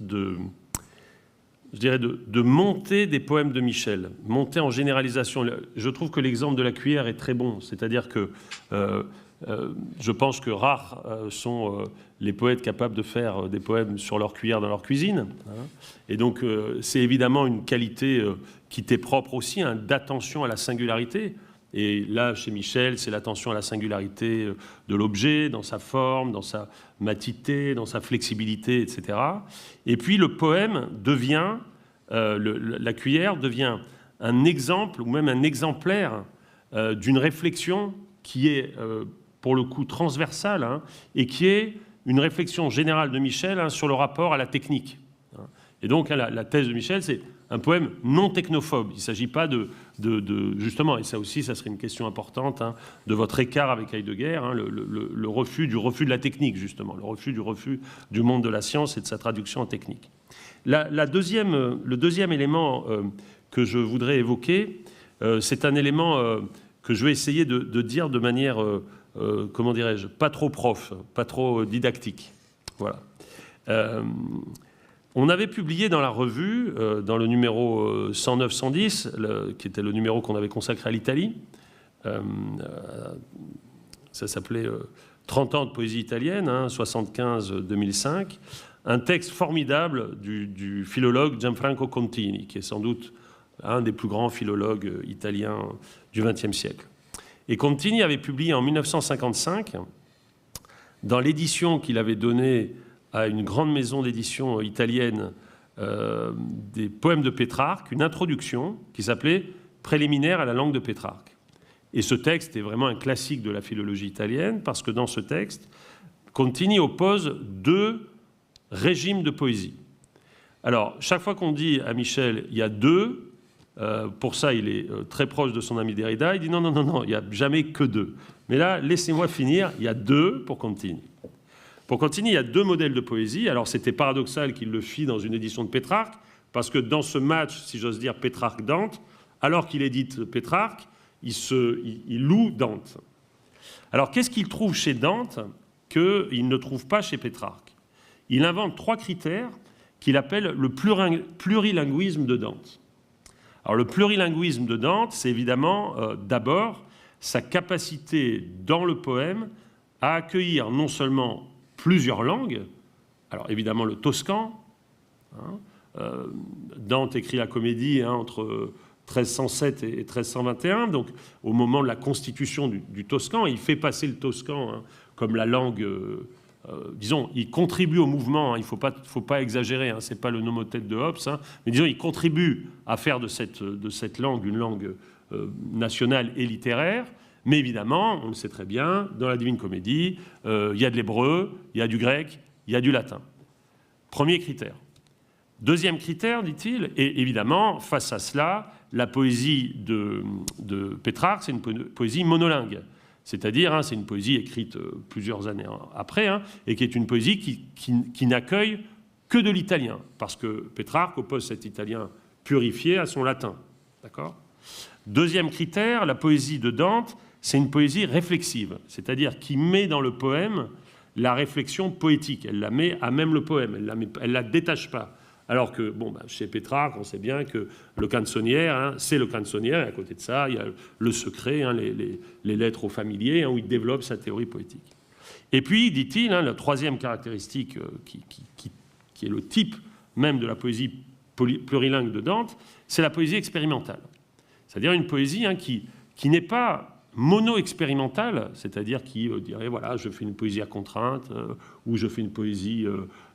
je dirais de montée des poèmes de Michel, montée en généralisation. Je trouve que l'exemple de la cuillère est très bon, c'est-à-dire que je pense que rares sont les poètes capables de faire des poèmes sur leur cuillère dans leur cuisine. Et donc, c'est évidemment une qualité qui t'est propre aussi, d'attention à la singularité. Et là, chez Michel, c'est l'attention à la singularité de l'objet, dans sa forme, dans sa matité, dans sa flexibilité, etc. Et puis, le poème devient, la cuillère devient un exemple, ou même un exemplaire d'une réflexion qui est pour le coup transversale, et qui est une réflexion générale de Michel sur le rapport à la technique. Et donc la thèse de Michel, c'est un poème non technophobe. Il ne s'agit pas justement, et ça aussi, ça serait une question importante, hein, de votre écart avec Heidegger, hein, le refus de la technique, justement, le refus du monde de la science et de sa traduction en technique. Le deuxième élément que je voudrais évoquer, c'est un élément que je vais essayer de dire de manière, comment dirais-je, pas trop prof, pas trop didactique. Voilà. On avait publié dans la revue, dans le numéro 109-110, qui était le numéro qu'on avait consacré à l'Italie, ça s'appelait 30 ans de poésie italienne, hein, 75-2005, un texte formidable du philologue Gianfranco Contini, qui est sans doute un des plus grands philologues italiens du XXe siècle. Et Contini avait publié en 1955, dans l'édition qu'il avait donnée à une grande maison d'édition italienne des poèmes de Pétrarque, une introduction qui s'appelait « Préliminaire à la langue de Pétrarque ». Et ce texte est vraiment un classique de la philologie italienne, parce que dans ce texte, Contini oppose deux régimes de poésie. Alors, chaque fois qu'on dit à Michel, il y a deux, pour ça, il est très proche de son ami Derrida, il dit non, il n'y a jamais que deux. Mais là, laissez-moi finir, il y a deux pour Contini. Pour Contini, il y a deux modèles de poésie. Alors, c'était paradoxal qu'il le fit dans une édition de Pétrarque, parce que dans ce match, si j'ose dire, Pétrarque-Dante, alors qu'il édite Pétrarque, il loue Dante. Alors, qu'est-ce qu'il trouve chez Dante qu'il ne trouve pas chez Pétrarque? Il invente trois critères qu'il appelle le plurilinguisme de Dante. Alors, le plurilinguisme de Dante, c'est évidemment d'abord sa capacité dans le poème à accueillir non seulement plusieurs langues, alors évidemment le toscan, hein, Dante écrit la comédie entre 1307 et 1321, donc au moment de la constitution du toscan, il fait passer le toscan hein, comme la langue, disons, il contribue au mouvement, hein, il ne faut pas exagérer, hein, ce n'est pas le nomothète de Hobbes, hein, mais disons, il contribue à faire de cette langue une langue nationale et littéraire. Mais évidemment, on le sait très bien, dans la Divine Comédie, il y a de l'hébreu, il y a du grec, il y a du latin. Premier critère. Deuxième critère, dit-il, et évidemment, face à cela, la poésie de Pétrarque, c'est une poésie monolingue. C'est-à-dire, hein, c'est une poésie écrite plusieurs années après, hein, et qui est une poésie qui n'accueille que de l'italien, parce que Pétrarque oppose cet italien purifié à son latin. D'accord ? Deuxième critère, la poésie de Dante, c'est une poésie réflexive, c'est-à-dire qui met dans le poème la réflexion poétique. Elle la met à même le poème, elle la détache pas. Alors que, bon, chez Pétrarque, on sait bien que le canzonière, hein, c'est le canzonière, et à côté de ça, il y a le secret, hein, les lettres aux familiers, hein, où il développe sa théorie poétique. Et puis, dit-il, hein, la troisième caractéristique qui est le type même de la poésie plurilingue de Dante, c'est la poésie expérimentale. C'est-à-dire une poésie hein, qui n'est pas mono-expérimentale, c'est-à-dire qui dirait, voilà, je fais une poésie à contrainte, ou je fais une poésie,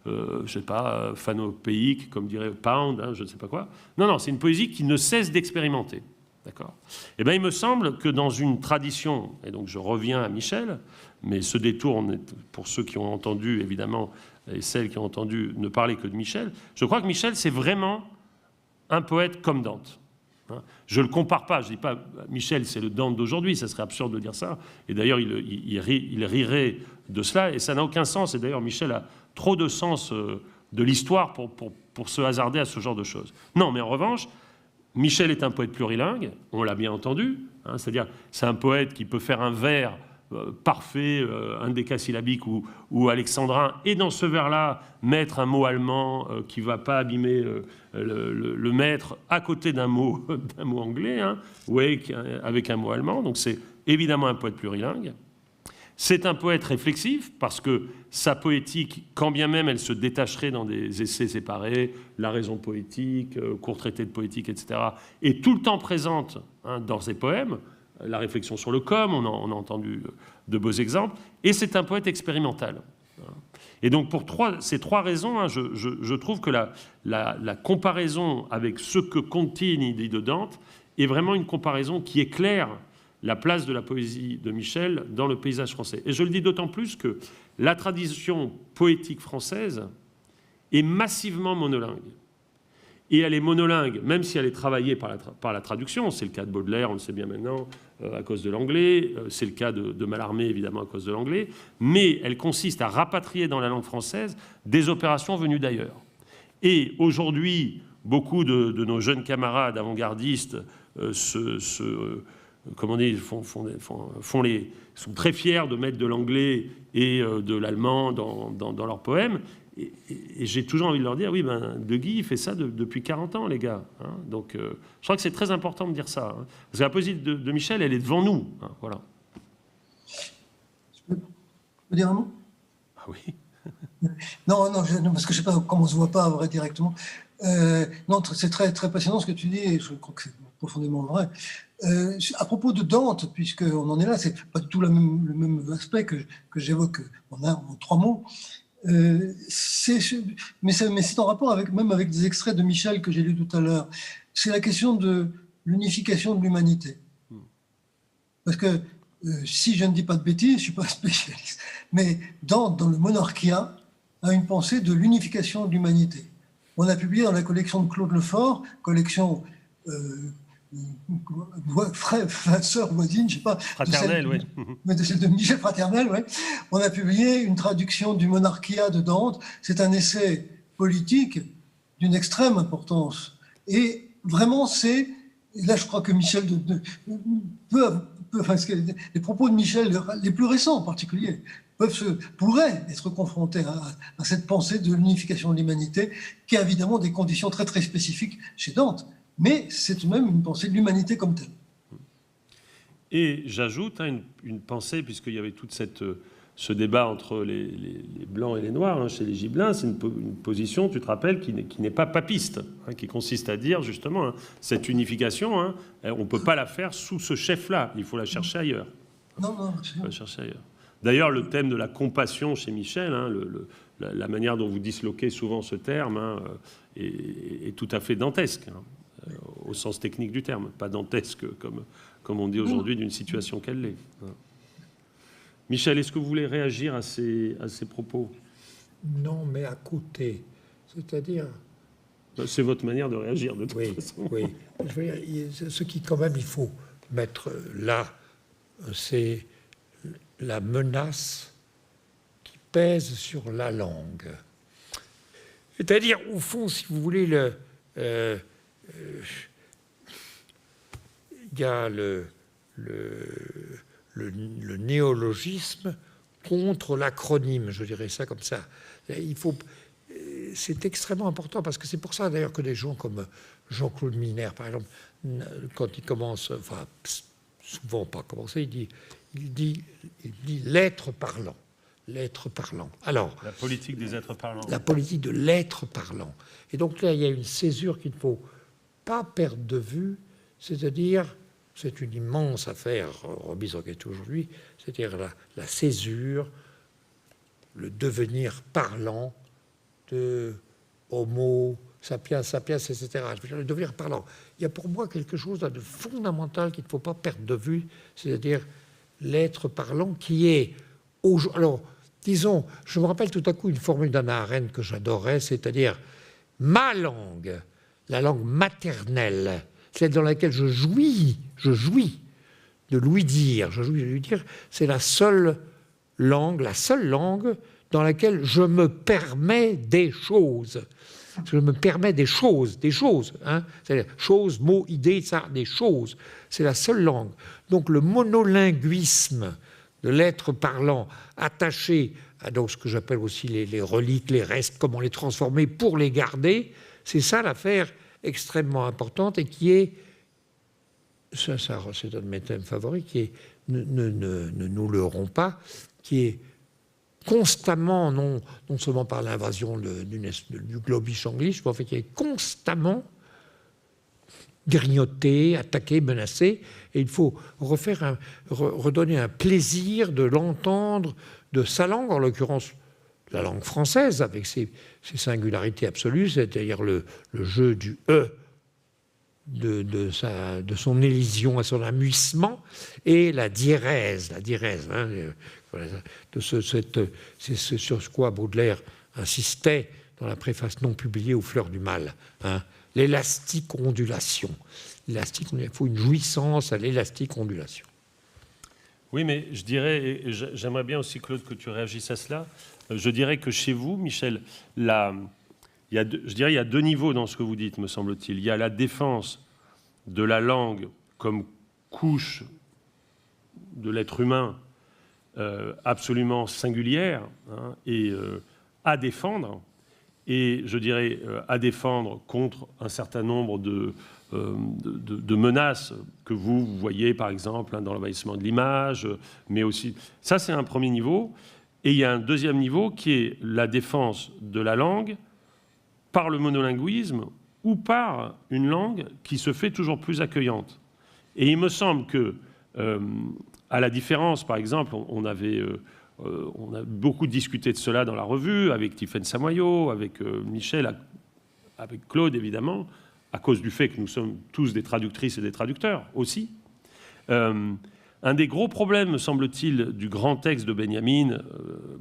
je ne sais pas, phanopéique, comme dirait Pound, hein, je ne sais pas quoi. Non, c'est une poésie qui ne cesse d'expérimenter. D'accord ? Eh bien, il me semble que dans une tradition, et donc je reviens à Michel, mais ce détour, pour ceux qui ont entendu, évidemment, et celles qui ont entendu ne parler que de Michel, je crois que Michel, c'est vraiment un poète comme Dante. Je ne le compare pas, je ne dis pas Michel, c'est le Dante d'aujourd'hui, ça serait absurde de dire ça. Et d'ailleurs, il rirait de cela, et ça n'a aucun sens. Et d'ailleurs, Michel a trop de sens de l'histoire pour se hasarder à ce genre de choses. Non, mais en revanche, Michel est un poète plurilingue, on l'a bien entendu, hein, c'est-à-dire c'est un poète qui peut faire un vers parfait, indécasyllabique ou alexandrin, et dans ce vers-là, mettre un mot allemand qui ne va pas abîmer le mettre à côté d'un mot anglais, hein, avec un mot allemand. Donc c'est évidemment un poète plurilingue. C'est un poète réflexif, parce que sa poétique, quand bien même elle se détacherait dans des essais séparés, la raison poétique, court traité de poétique, etc., est tout le temps présente hein, dans ses poèmes. La réflexion sur le com, on a entendu de beaux exemples, et c'est un poète expérimental. Et donc pour ces trois raisons, hein, je trouve que la comparaison avec ce que Contini dit de Dante est vraiment une comparaison qui éclaire la place de la poésie de Michel dans le paysage français. Et je le dis d'autant plus que la tradition poétique française est massivement monolingue. Et elle est monolingue, même si elle est travaillée par la traduction. C'est le cas de Baudelaire, on le sait bien maintenant, à cause de l'anglais. C'est le cas de Mallarmé, évidemment, à cause de l'anglais. Mais elle consiste à rapatrier dans la langue française des opérations venues d'ailleurs. Et aujourd'hui, beaucoup de nos jeunes camarades avant-gardistes sont très fiers de mettre de l'anglais et de l'allemand dans leurs poèmes. Et j'ai toujours envie de leur dire, oui, De Guy fait ça depuis 40 ans, les gars. Hein. Donc, je crois que c'est très important de dire ça. Hein. Parce que la poésie de Michel, elle est devant nous. Hein, voilà. Je peux dire un mot? Ah oui. Non, parce que je ne sais pas comment on ne se voit pas, vrai, directement. Non, c'est très, très passionnant ce que tu dis, et je crois que c'est profondément vrai. À propos de Dante, puisqu'on en est là, c'est pas du tout le même aspect que j'évoque en 3 mots. Mais c'est en rapport même avec des extraits de Michel que j'ai lus tout à l'heure. C'est la question de l'unification de l'humanité. Parce que si je ne dis pas de bêtises, je ne suis pas spécialiste, mais Dante, dans le Monarchia, a une pensée de l'unification de l'humanité. On a publié dans la collection de Claude Lefort, collection sœur voisine, je ne sais pas. Fraternelle, oui. Mais de celle de Michel Fraternelle, oui. On a publié une traduction du Monarchia de Dante. C'est un essai politique d'une extrême importance. Et vraiment, là, je crois que Michel les propos de Michel, les plus récents en particulier, pourraient être confrontés à cette pensée de l'unification de l'humanité, qui a évidemment des conditions très, très spécifiques chez Dante. Mais c'est tout de même une pensée de l'humanité comme telle. Et j'ajoute une pensée, puisqu'il y avait tout ce débat entre les blancs et les noirs, hein, chez les Gibelins, c'est une position, tu te rappelles, qui n'est pas papiste, hein, qui consiste à dire justement, hein, cette unification, hein, on ne peut pas la faire sous ce chef-là, il faut la chercher ailleurs. Non, il faut la chercher ailleurs. D'ailleurs, le thème de la compassion chez Michel, hein, la manière dont vous disloquez souvent ce terme, hein, est tout à fait dantesque. Hein. Au sens technique du terme, pas dantesque comme on dit aujourd'hui d'une situation qu'elle l'est. Michel, est-ce que vous voulez réagir à ces propos? Non, mais à côté. C'est-à-dire... C'est votre manière de réagir, de toute façon. Oui. Je veux dire, ce qui, quand même, il faut mettre là, c'est la menace qui pèse sur la langue. C'est-à-dire, au fond, si vous voulez, il y a le néologisme contre l'acronyme, je dirais ça comme ça. C'est extrêmement important, parce que c'est pour ça d'ailleurs que des gens comme Jean-Claude Miner, par exemple, quand il commence, enfin souvent pas commencer, il dit l'être parlant. L'être parlant. Alors, la politique des êtres parlants. La politique de l'être parlant. Et donc là, il y a une césure qu'il ne faut pas perdre de vue, c'est-à-dire, c'est une immense affaire remise en question aujourd'hui, c'est-à-dire la césure, le devenir parlant de Homo sapiens, sapiens, etc. Le devenir parlant. Il y a pour moi quelque chose de fondamental qu'il ne faut pas perdre de vue, c'est-à-dire l'être parlant qui est... Alors, disons, je me rappelle tout à coup une formule d'Hannah Arendt que j'adorais, c'est-à-dire ma langue, la langue maternelle, celle dans laquelle je jouis de lui dire, c'est la seule langue dans laquelle je me permets des choses. Je me permets des choses, hein, c'est-à-dire choses, mots, idées, ça, des choses. C'est la seule langue. Donc le monolinguisme de l'être parlant attaché à donc, ce que j'appelle aussi les reliques, les restes, comment les transformer pour les garder, c'est ça l'affaire extrêmement importante et qui est, c'est un de mes thèmes favoris, qui est, ne nous leurrons pas, qui est constamment, non seulement par l'invasion du globish-anglisme, mais en fait, qui est constamment grignoté, attaqué, menacé, et il faut redonner un plaisir de l'entendre de sa langue, en l'occurrence la langue française, avec ses singularités absolues, c'est-à-dire le jeu du « e », de son élision à son amuissement, et la diérèse, hein, c'est sur quoi Baudelaire insistait dans la préface non publiée aux Fleurs du Mal, hein, l'élastique ondulation. Il faut une jouissance à l'élastique ondulation. Oui, mais je dirais, et j'aimerais bien aussi, Claude, que tu réagisses à cela. Je dirais que chez vous, Michel, il y a deux niveaux dans ce que vous dites, me semble-t-il. Il y a la défense de la langue comme couche de l'être humain absolument singulière, hein, et à défendre, et je dirais à défendre contre un certain nombre de menaces que vous voyez, par exemple, hein, dans l'envahissement de l'image, mais aussi... Ça, c'est un premier niveau. Et il y a un deuxième niveau qui est la défense de la langue par le monolinguisme ou par une langue qui se fait toujours plus accueillante. Et il me semble que, à la différence, par exemple, on a beaucoup discuté de cela dans la revue, avec Tiffaine Samoyau, avec Michel, avec Claude, évidemment, à cause du fait que nous sommes tous des traductrices et des traducteurs aussi. Un des gros problèmes, me semble-t-il, du grand texte de Benjamin,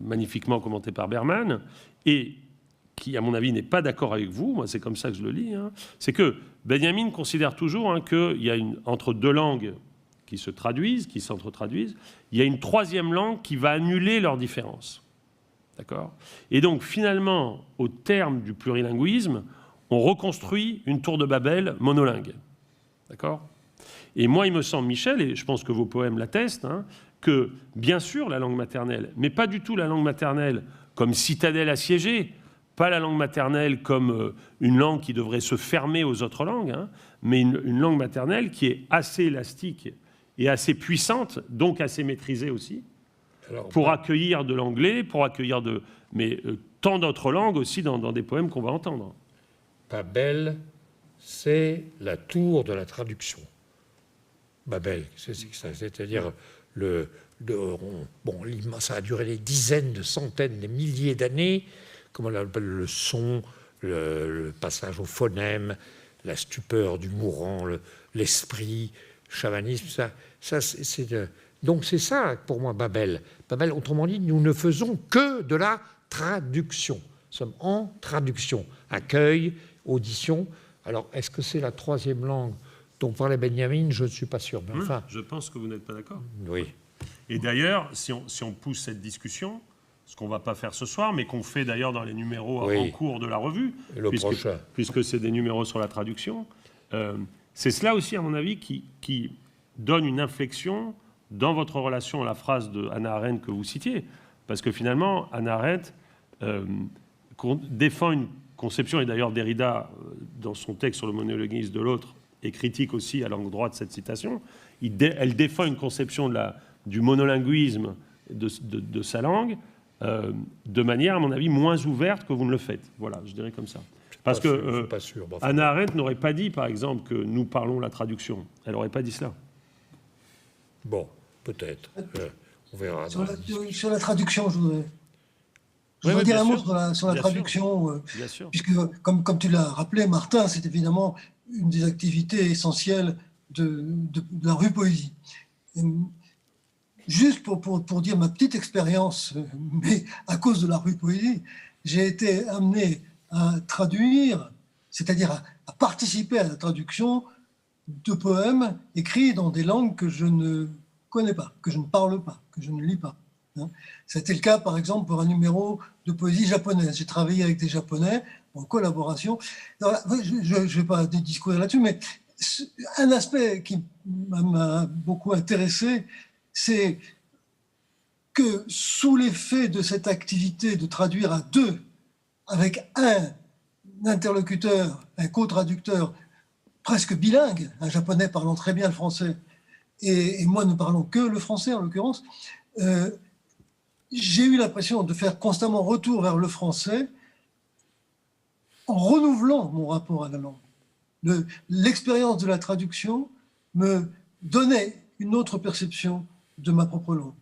magnifiquement commenté par Berman, et qui, à mon avis, n'est pas d'accord avec vous, moi c'est comme ça que je le lis, hein, c'est que Benjamin considère toujours, hein, qu'il y a entre deux langues qui se traduisent, qui s'entretraduisent, il y a une troisième langue qui va annuler leurs différences. D'accord ? Et donc, finalement, au terme du plurilinguisme, on reconstruit une tour de Babel monolingue. D'accord ? Et moi, il me semble, Michel, et je pense que vos poèmes l'attestent, hein, que, bien sûr, la langue maternelle, mais pas du tout la langue maternelle comme citadelle assiégée, pas la langue maternelle comme une langue qui devrait se fermer aux autres langues, hein, mais une langue maternelle qui est assez élastique et assez puissante, donc assez maîtrisée aussi, pour accueillir de l'anglais, pour accueillir tant d'autres langues aussi dans des poèmes qu'on va entendre. Babel, c'est la tour de la traduction. Babel, c'est-à-dire ça a duré des dizaines, de centaines, des milliers d'années, comme on l'appelle, le son, le passage au phonème, la stupeur du mourant, l'esprit, le chamanisme, donc c'est ça pour moi Babel. Babel, autrement dit, nous ne faisons que de la traduction. Nous sommes en traduction, accueil, audition. Alors, est-ce que c'est la troisième langue dont parlait Benjamin? Je ne suis pas sûr. Mais enfin, je pense que vous n'êtes pas d'accord. Oui. Et d'ailleurs, si on pousse cette discussion, ce qu'on ne va pas faire ce soir, mais qu'on fait d'ailleurs dans les numéros en cours de la revue, puisque c'est des numéros sur la traduction, c'est cela aussi, à mon avis, qui donne une inflexion dans votre relation à la phrase de Hannah Arendt que vous citiez. Parce que finalement, Hannah Arendt défend une conception, et d'ailleurs Derrida, dans son texte sur le monolinguisme de l'autre, et critique aussi à l'angle droit de cette citation, elle défend une conception du monolinguisme de sa langue de manière, à mon avis, moins ouverte que vous ne le faites. Voilà, je dirais comme ça. Parce que Hannah Arendt n'aurait pas dit, par exemple, que nous parlons la traduction. Elle n'aurait pas dit cela. Bon, peut-être. On verra. Sur la traduction, je voudrais dire un mot sur la traduction, puisque, comme tu l'as rappelé, Martin, c'est évidemment une des activités essentielles de la rue Poésie. Juste pour dire ma petite expérience, mais à cause de la rue Poésie, j'ai été amené à traduire, c'est-à-dire à participer à la traduction de poèmes écrits dans des langues que je ne connais pas, que je ne parle pas, que je ne lis pas. C'était le cas, par exemple, pour un numéro de poésie japonaise. J'ai travaillé avec des Japonais en collaboration. Alors, je ne vais pas discourir là-dessus, mais un aspect qui m'a beaucoup intéressé, c'est que sous l'effet de cette activité de traduire à deux, avec un interlocuteur, un co-traducteur presque bilingue, un japonais parlant très bien le français, et moi ne parlons que le français en l'occurrence, j'ai eu l'impression de faire constamment retour vers le français en renouvelant mon rapport à la langue. L'expérience de la traduction me donnait une autre perception de ma propre langue,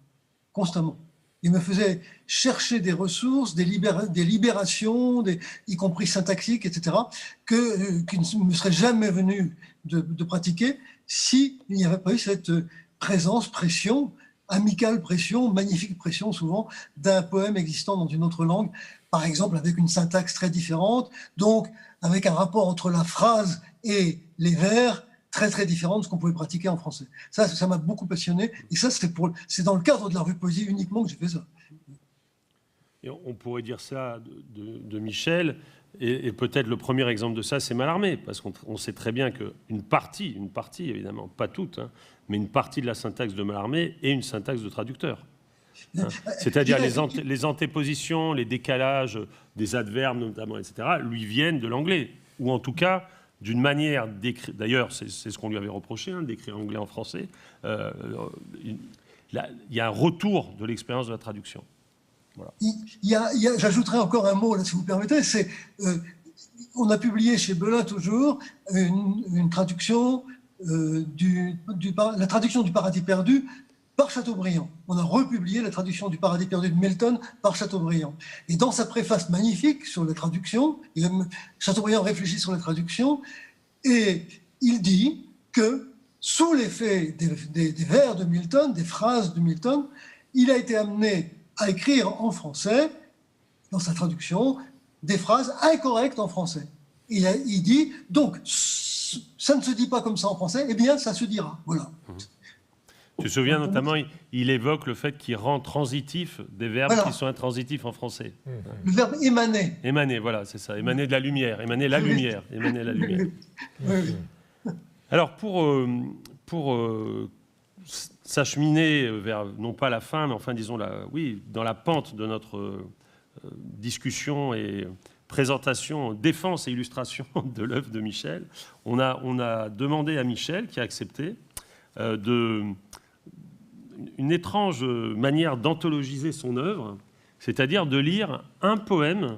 constamment. Il me faisait chercher des ressources, des libérations, y compris syntaxiques, etc., qui ne me seraient jamais venu de pratiquer s'il n'y avait pas eu cette présence, pression, amicale pression, magnifique pression souvent, d'un poème existant dans une autre langue, par exemple avec une syntaxe très différente, donc avec un rapport entre la phrase et les vers très très différent de ce qu'on pouvait pratiquer en français. Ça m'a beaucoup passionné, et ça c'est dans le cadre de la revue de poésie uniquement que j'ai fait ça. Et on pourrait dire ça de Michel, et peut-être le premier exemple de ça, c'est Mallarmé, parce qu'on sait très bien qu'une partie évidemment, pas toute, hein, mais une partie de la syntaxe de Mallarmé est une syntaxe de traducteur. Hein. C'est-à-dire les antépositions, les décalages des adverbes notamment, etc., lui viennent de l'anglais, ou en tout cas d'une manière d'écrire. D'ailleurs, c'est ce qu'on lui avait reproché, hein, d'écrire anglais en français. Il y a un retour de l'expérience de la traduction. Voilà. J'ajouterai encore un mot, là, si vous permettez. On a publié chez Belin toujours une traduction, la traduction du Paradis perdu par Chateaubriand. On a republié la traduction du Paradis perdu de Milton par Chateaubriand. Et dans sa préface magnifique sur la traduction, Chateaubriand réfléchit sur la traduction, et il dit que sous l'effet des vers de Milton, des phrases de Milton, il a été amené à écrire en français, dans sa traduction, des phrases incorrectes en français. Il dit, donc, ça ne se dit pas comme ça en français, eh bien, ça se dira. Voilà. Tu te souviens notamment, il évoque le fait qu'il rend transitif des verbes qui sont intransitifs en français. Le verbe émaner. Émaner, voilà, c'est ça. Émaner de la lumière, émaner la lumière, émaner la lumière. Oui. Alors, pour s'acheminer vers, non pas la fin, mais enfin, disons, dans la pente de notre discussion et présentation, défense et illustration de l'œuvre de Michel, on a demandé à Michel, qui a accepté, une étrange manière d'anthologiser son œuvre, c'est-à-dire de lire un poème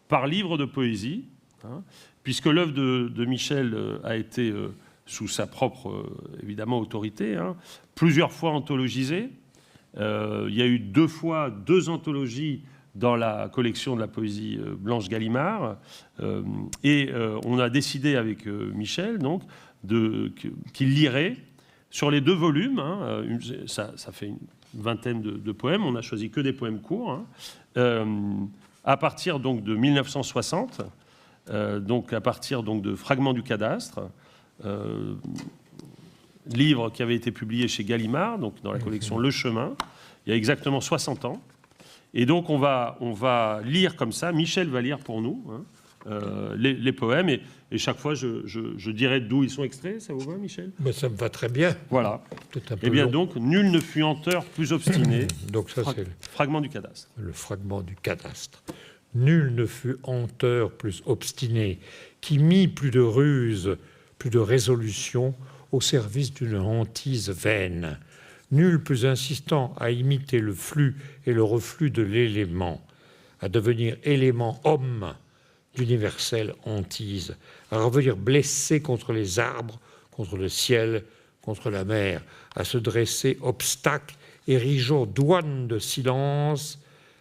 par livre de poésie, hein, puisque l'œuvre de Michel a été, sous sa propre, évidemment, autorité, hein, plusieurs fois anthologisée. Il y a eu 2 fois 2 anthologies dans la collection de la poésie Blanche Gallimard, et on a décidé avec Michel donc, qu'il lirait sur les 2 volumes, hein, ça fait une vingtaine de poèmes, on n'a choisi que des poèmes courts, hein, à partir donc, de 1960, donc à partir donc, de Fragments du cadastre, livre qui avait été publié chez Gallimard, donc dans la collection Le Chemin, il y a exactement 60 ans. Et donc on va lire comme ça, Michel va lire pour nous, hein, les poèmes, et chaque fois je dirai d'où ils sont extraits. Ça vous va, Michel? Ben, ça me va très bien. Voilà. Eh bien donc, nul ne fut hanteur plus obstiné. Donc ça c'est Fragment du cadastre. Le fragment du cadastre. Nul ne fut hanteur plus obstiné, qui mit plus de ruse, plus de résolution au service d'une hantise vaine. Nul plus insistant à imiter le flux et le reflux de l'élément, à devenir élément homme d'universelle hantise, à revenir blessé contre les arbres, contre le ciel, contre la mer, à se dresser obstacle, érigeant douane de silence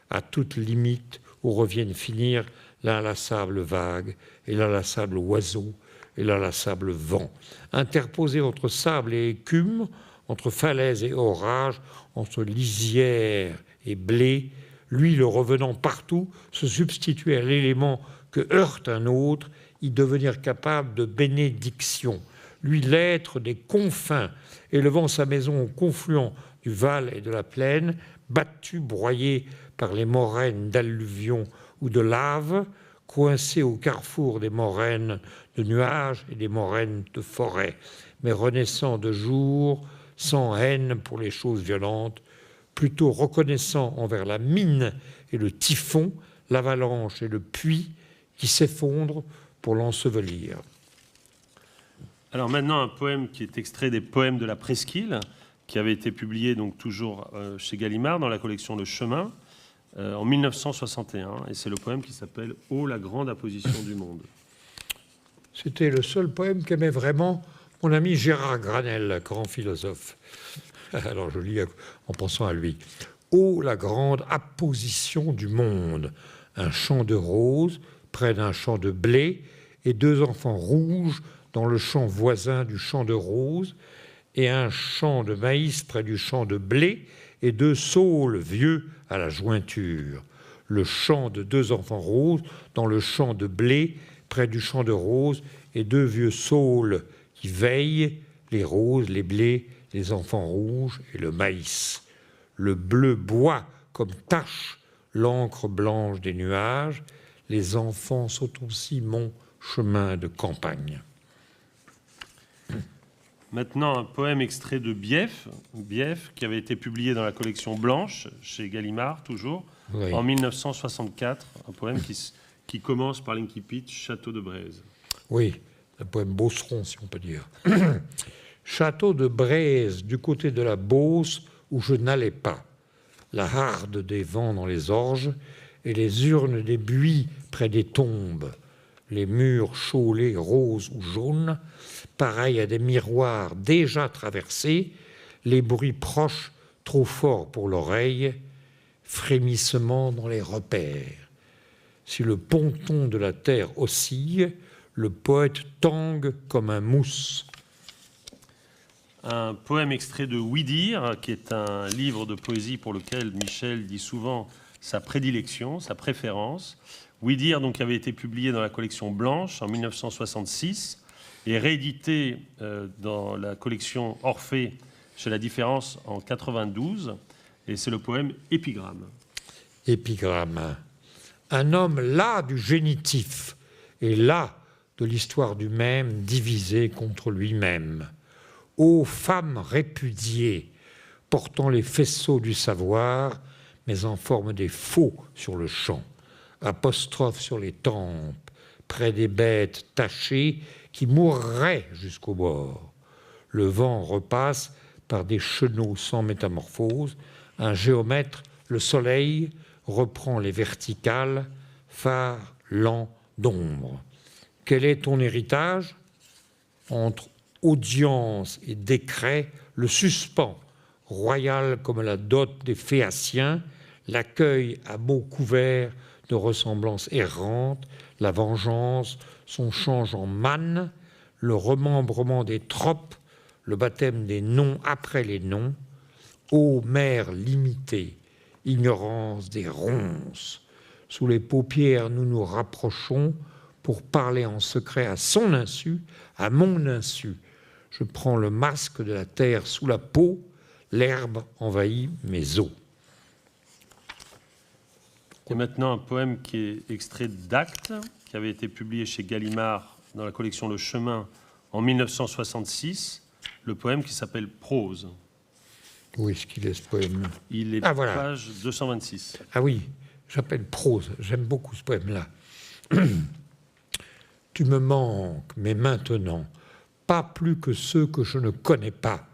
à toute limite où reviennent finir l'inlassable vague et l'inlassable oiseau et l'inlassable vent, interposé entre sable et écume, entre falaise et orage, entre lisière et blé, lui, le revenant partout, se substituer à l'élément que heurte un autre, y devenir capable de bénédiction, lui l'être des confins, élevant sa maison au confluent du Val et de la plaine, battu, broyé par les moraines d'alluvions ou de lave, coincé au carrefour des moraines de nuages et des moraines de forêt, mais renaissant de jour, sans haine pour les choses violentes, plutôt reconnaissant envers la mine et le typhon, l'avalanche et le puits qui s'effondrent pour l'ensevelir. Alors maintenant, un poème qui est extrait des poèmes de la Presqu'île, qui avait été publié donc toujours chez Gallimard dans la collection Le Chemin, en 1961, et c'est le poème qui s'appelle « Ô la grande apposition du monde ». C'était le seul poème qu'aimait vraiment mon ami Gérard Granel, grand philosophe. Alors je lis en pensant à lui. « Ô la grande apposition du monde ! Un champ de roses près d'un champ de blé et 2 enfants rouges dans le champ voisin du champ de roses et un champ de maïs près du champ de blé et 2 saules vieux à la jointure. le chant de deux enfants roses dans le champ de blé près du champ de roses et deux vieux saules qui veillent, les roses, les blés, les enfants rouges et le maïs. Le bleu boit comme tache l'encre blanche des nuages, les enfants sont aussi mon chemin de campagne. Maintenant, un poème extrait de Bief, qui avait été publié dans la collection Blanche, chez Gallimard, toujours, Oui. en 1964. Un poème qui commence par l'incipit Château de Braise. Oui, un poème beauceron, si on peut dire. Château de Braise, du côté de la Beauce, où je n'allais pas. La harde des vents dans les orges et les urnes des buis près des tombes. Les murs chaulés, roses ou jaunes, pareils à des miroirs déjà traversés, les bruits proches trop forts pour l'oreille, frémissement dans les repères. Si le ponton de la terre oscille, le poète tangue comme un mousse. Un poème extrait de Oui dire, qui est un livre de poésie pour lequel Michel dit souvent sa prédilection, sa préférence. Oui dire, donc, avait été publié dans la collection Blanche en 1966 et réédité dans la collection Orphée chez La Différence en 92. Et c'est le poème Épigramme. Épigramme. Un homme las du génitif et las de l'histoire du même divisé contre lui-même. Ô femme répudiée, portant les faisceaux du savoir, mais en forme des faux sur le champ, apostrophe sur les tempes, près des bêtes tachées qui mourraient jusqu'au bord. Le vent repasse par des chenaux sans métamorphose, un géomètre, le soleil, reprend les verticales, phare lent d'ombre. Quel est ton héritage ? Entre audience et décret, le suspens, royal comme la dot des Phéaciens, l'accueil à mots couverts de ressemblances errantes, la vengeance, son change en manne, le remembrement des tropes, le baptême des noms après les noms, ô mère limitée, ignorance des ronces. Sous les paupières, nous nous rapprochons pour parler en secret à son insu, à mon insu. Je prends le masque de la terre sous la peau, l'herbe envahit mes os. Et maintenant un poème qui est extrait d'Actes, qui avait été publié chez Gallimard dans la collection Le Chemin en 1966, le poème qui s'appelle Prose. Où est-ce qu'il est ce poème ? Il est voilà. page 226. Ah oui, j'appelle prose, j'aime beaucoup ce poème-là. Tu me manques, mais maintenant, pas plus que ceux que je ne connais pas.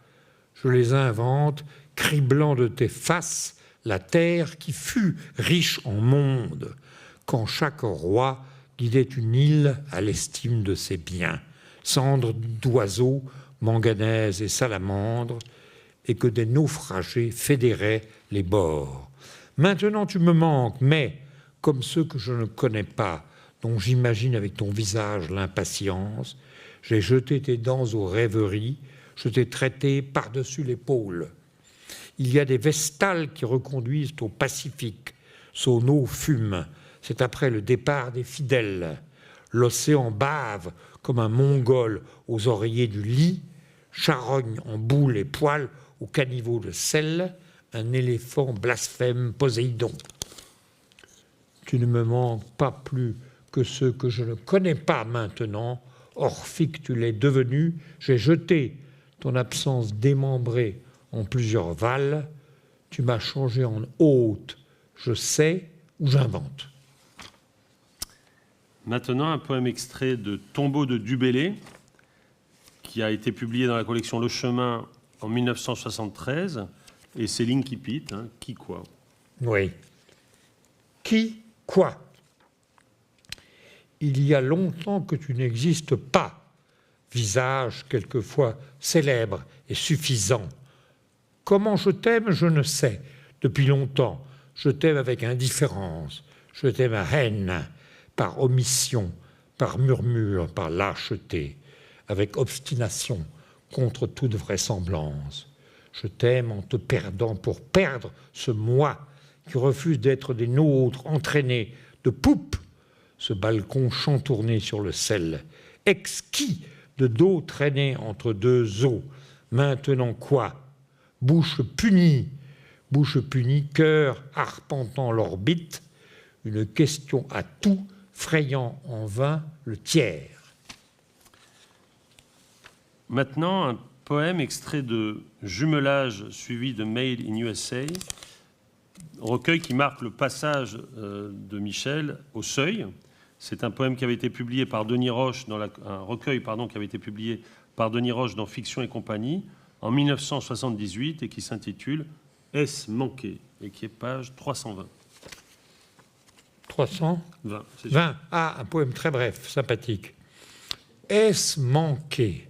Je les invente, criblant de tes faces la terre qui fut riche en monde, quand chaque roi guidait une île à l'estime de ses biens, cendres d'oiseaux, manganèse et salamandres, et que des naufragés fédéraient les bords. Maintenant tu me manques, mais, comme ceux que je ne connais pas, dont j'imagine avec ton visage l'impatience, j'ai jeté tes dents aux rêveries, je t'ai traité par-dessus l'épaule. Il y a des vestales qui reconduisent au Pacifique. Son eau fume, c'est après le départ des fidèles. L'océan bave comme un mongol aux oreillers du lit, charogne en boule et poils au caniveau de sel, un éléphant blasphème Poséidon. Tu ne me manques pas plus que ceux que je ne connais pas maintenant, Orphique tu l'es devenu, j'ai jeté ton absence démembrée en plusieurs valles, tu m'as changé en hôte, je sais ou j'invente. Maintenant, un poème extrait de Tombeau de Dubélé, qui a été publié dans la collection Le Chemin en 1973, et c'est l'incipit, qui quoi ? Oui. Qui quoi ? Il y a longtemps que tu n'existes pas, visage quelquefois célèbre et suffisant. Comment je t'aime, je ne sais. Depuis longtemps, je t'aime avec indifférence, je t'aime à haine, par omission, par murmure, par lâcheté, avec obstination, contre toute vraisemblance. Je t'aime en te perdant pour perdre ce moi qui refusent d'être des nôtres, entraînés de poupe, ce balcon chantourné sur le sel, exquis de dos traîné entre deux eaux, maintenant quoi? Bouche punie, cœur arpentant l'orbite, une question à tout, frayant en vain le tiers. Maintenant, un poème extrait de Jumelage suivi de Mail in USA, recueil qui marque le passage de Michel au seuil. C'est un poème qui avait été publié par Denis Roche, un recueil qui avait été publié par Denis Roche dans Fiction et compagnie en 1978 et qui s'intitule Est-ce manqué et qui est page 320. 320. 20. Ah, un poème très bref, sympathique. Est-ce manqué?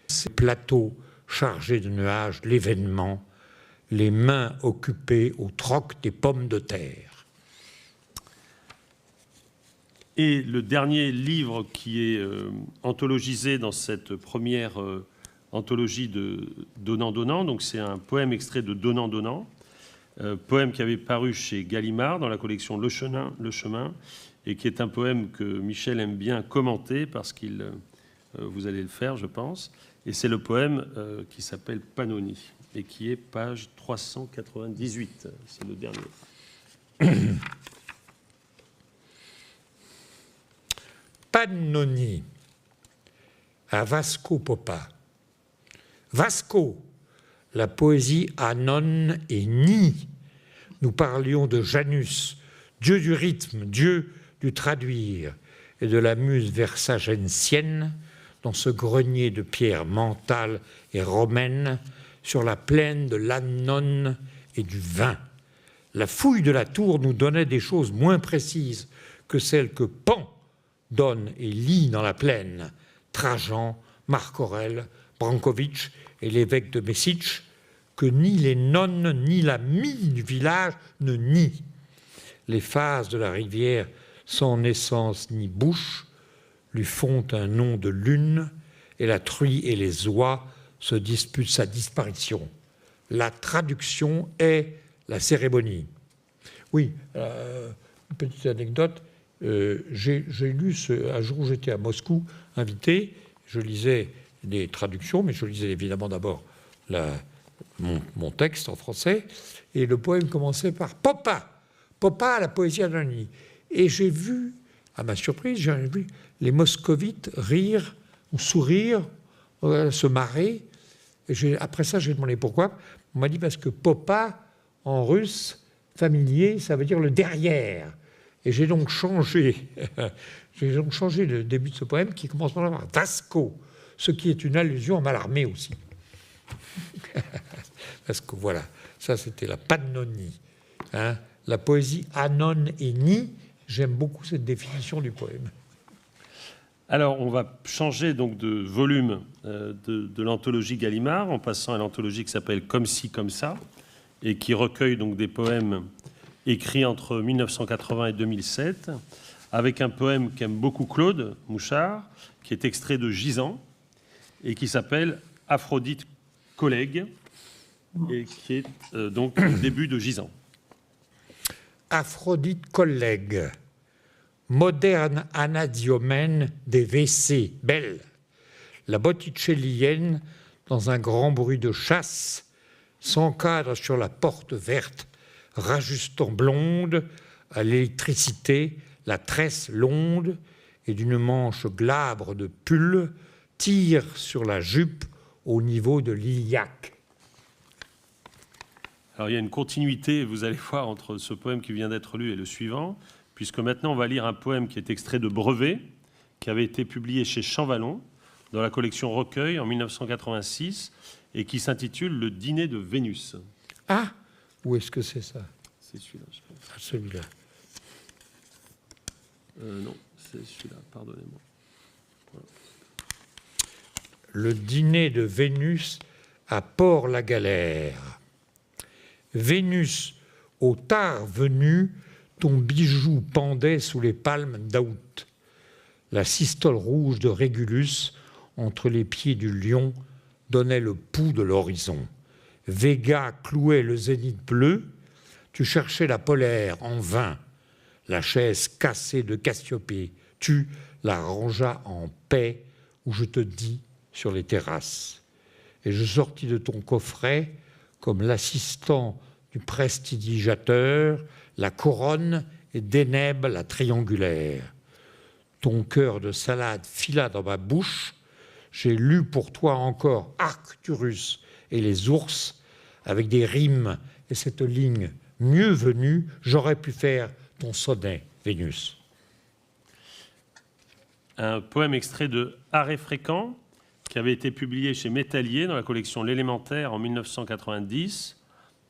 Ces plateaux chargés de nuages, l'événement, les mains occupées au troc des pommes de terre. Et le dernier livre qui est anthologisé dans cette première anthologie de Donnant-Donnant, donc c'est un poème extrait de Donnant-Donnant, poème qui avait paru chez Gallimard dans la collection Le Chemin, et qui est un poème que Michel aime bien commenter parce qu'il, vous allez le faire, je pense, et c'est le poème qui s'appelle Pannonie et qui est page 398, c'est le dernier. Pannonie à Vasco Poppa. Vasco, la poésie à non et ni. Nous parlions de Janus, dieu du rythme, dieu du traduire, et de la muse versagensienne dans ce grenier de pierre mentale et romaine sur la plaine de l'Annone et du vin. La fouille de la tour nous donnait des choses moins précises que celles que Pan donne et lit dans la plaine. Trajan, Marc Aurèle, Brankovic et l'évêque de Messitch, que ni les nonnes ni la mie du village ne nient. Les phases de la rivière sans naissance ni bouche lui font un nom de lune, et la truie et les oies se disputent sa disparition. La traduction est la cérémonie. Oui, une petite anecdote. J'ai lu un jour où j'étais à Moscou, invité, je lisais des traductions, mais je lisais évidemment d'abord mon texte en français, et le poème commençait par Poppa, Poppa, la poésie anonyme. Et j'ai vu, à ma surprise, j'ai vu les moscovites rire ou sourire, se marrer. Et après ça, j'ai demandé pourquoi. On m'a dit parce que Poppa, en russe, familier, ça veut dire le derrière. Et j'ai donc changé le début de ce poème qui commence par Vasco, ce qui est une allusion à Mallarmé aussi. Parce que voilà, ça c'était la Pannonie. Hein, la poésie anon et ni, j'aime beaucoup cette définition du poème. Alors, on va changer donc de volume de l'anthologie Gallimard en passant à l'anthologie qui s'appelle Comme ci, comme ça, et qui recueille donc des poèmes écrits entre 1980 et 2007, avec un poème qu'aime beaucoup Claude Mouchard, qui est extrait de Gisant, et qui s'appelle Aphrodite collègue, et qui est donc le début de Gisant. Aphrodite collègue, moderne anadyomène des WC, belle, la botticellienne, dans un grand bruit de chasse, s'encadre sur la porte verte, rajustant blonde à l'électricité la tresse londe, et d'une manche glabre de pull tire sur la jupe au niveau de l'iliaque. Alors il y a une continuité, vous allez voir, entre ce poème qui vient d'être lu et le suivant, puisque maintenant on va lire un poème qui est extrait de Brevet, qui avait été publié chez Champvallon, dans la collection Recueil en 1986, et qui s'intitule « Le dîner de Vénus ». Ah, où est-ce que c'est ça? C'est celui-là, je pense. Ah, celui-là. Non, c'est celui-là, pardonnez-moi. Voilà. Le dîner de Vénus à Port-la-Galère. Vénus, au tard venu, ton bijou pendait sous les palmes d'août. La systole rouge de Régulus, entre les pieds du lion, donnait le pouls de l'horizon. Véga clouait le zénith bleu, Tu cherchais la polaire en vain, la chaise cassée de Cassiopée. Tu la rangeas en paix où je te dis sur les terrasses. Et je sortis de ton coffret comme l'assistant du prestidigitateur, la couronne et Déneb la triangulaire. Ton cœur de salade fila dans ma bouche. J'ai lu pour toi encore Arcturus et les ours avec des rimes et cette ligne mieux venue, j'aurais pu faire ton sonnet, Vénus. Un poème extrait de Arrêt fréquent qui avait été publié chez Métallier dans la collection L'Élémentaire en 1990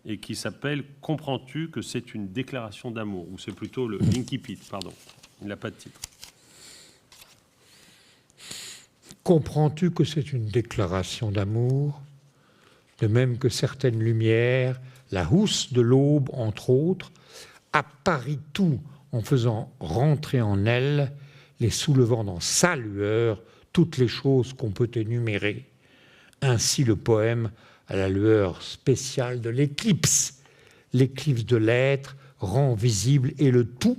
et qui s'appelle « Comprends-tu que c'est une déclaration d'amour » ou c'est plutôt le Incipit, pardon, il n'a pas de titre. Comprends-tu que c'est une déclaration d'amour, de même que certaines lumières, la housse de l'aube entre autres, apparit tout en faisant rentrer en elle, les soulevant dans sa lueur, toutes les choses qu'on peut énumérer. Ainsi le poème à la lueur spéciale de l'éclipse. L'éclipse de l'être rend visible et le tout,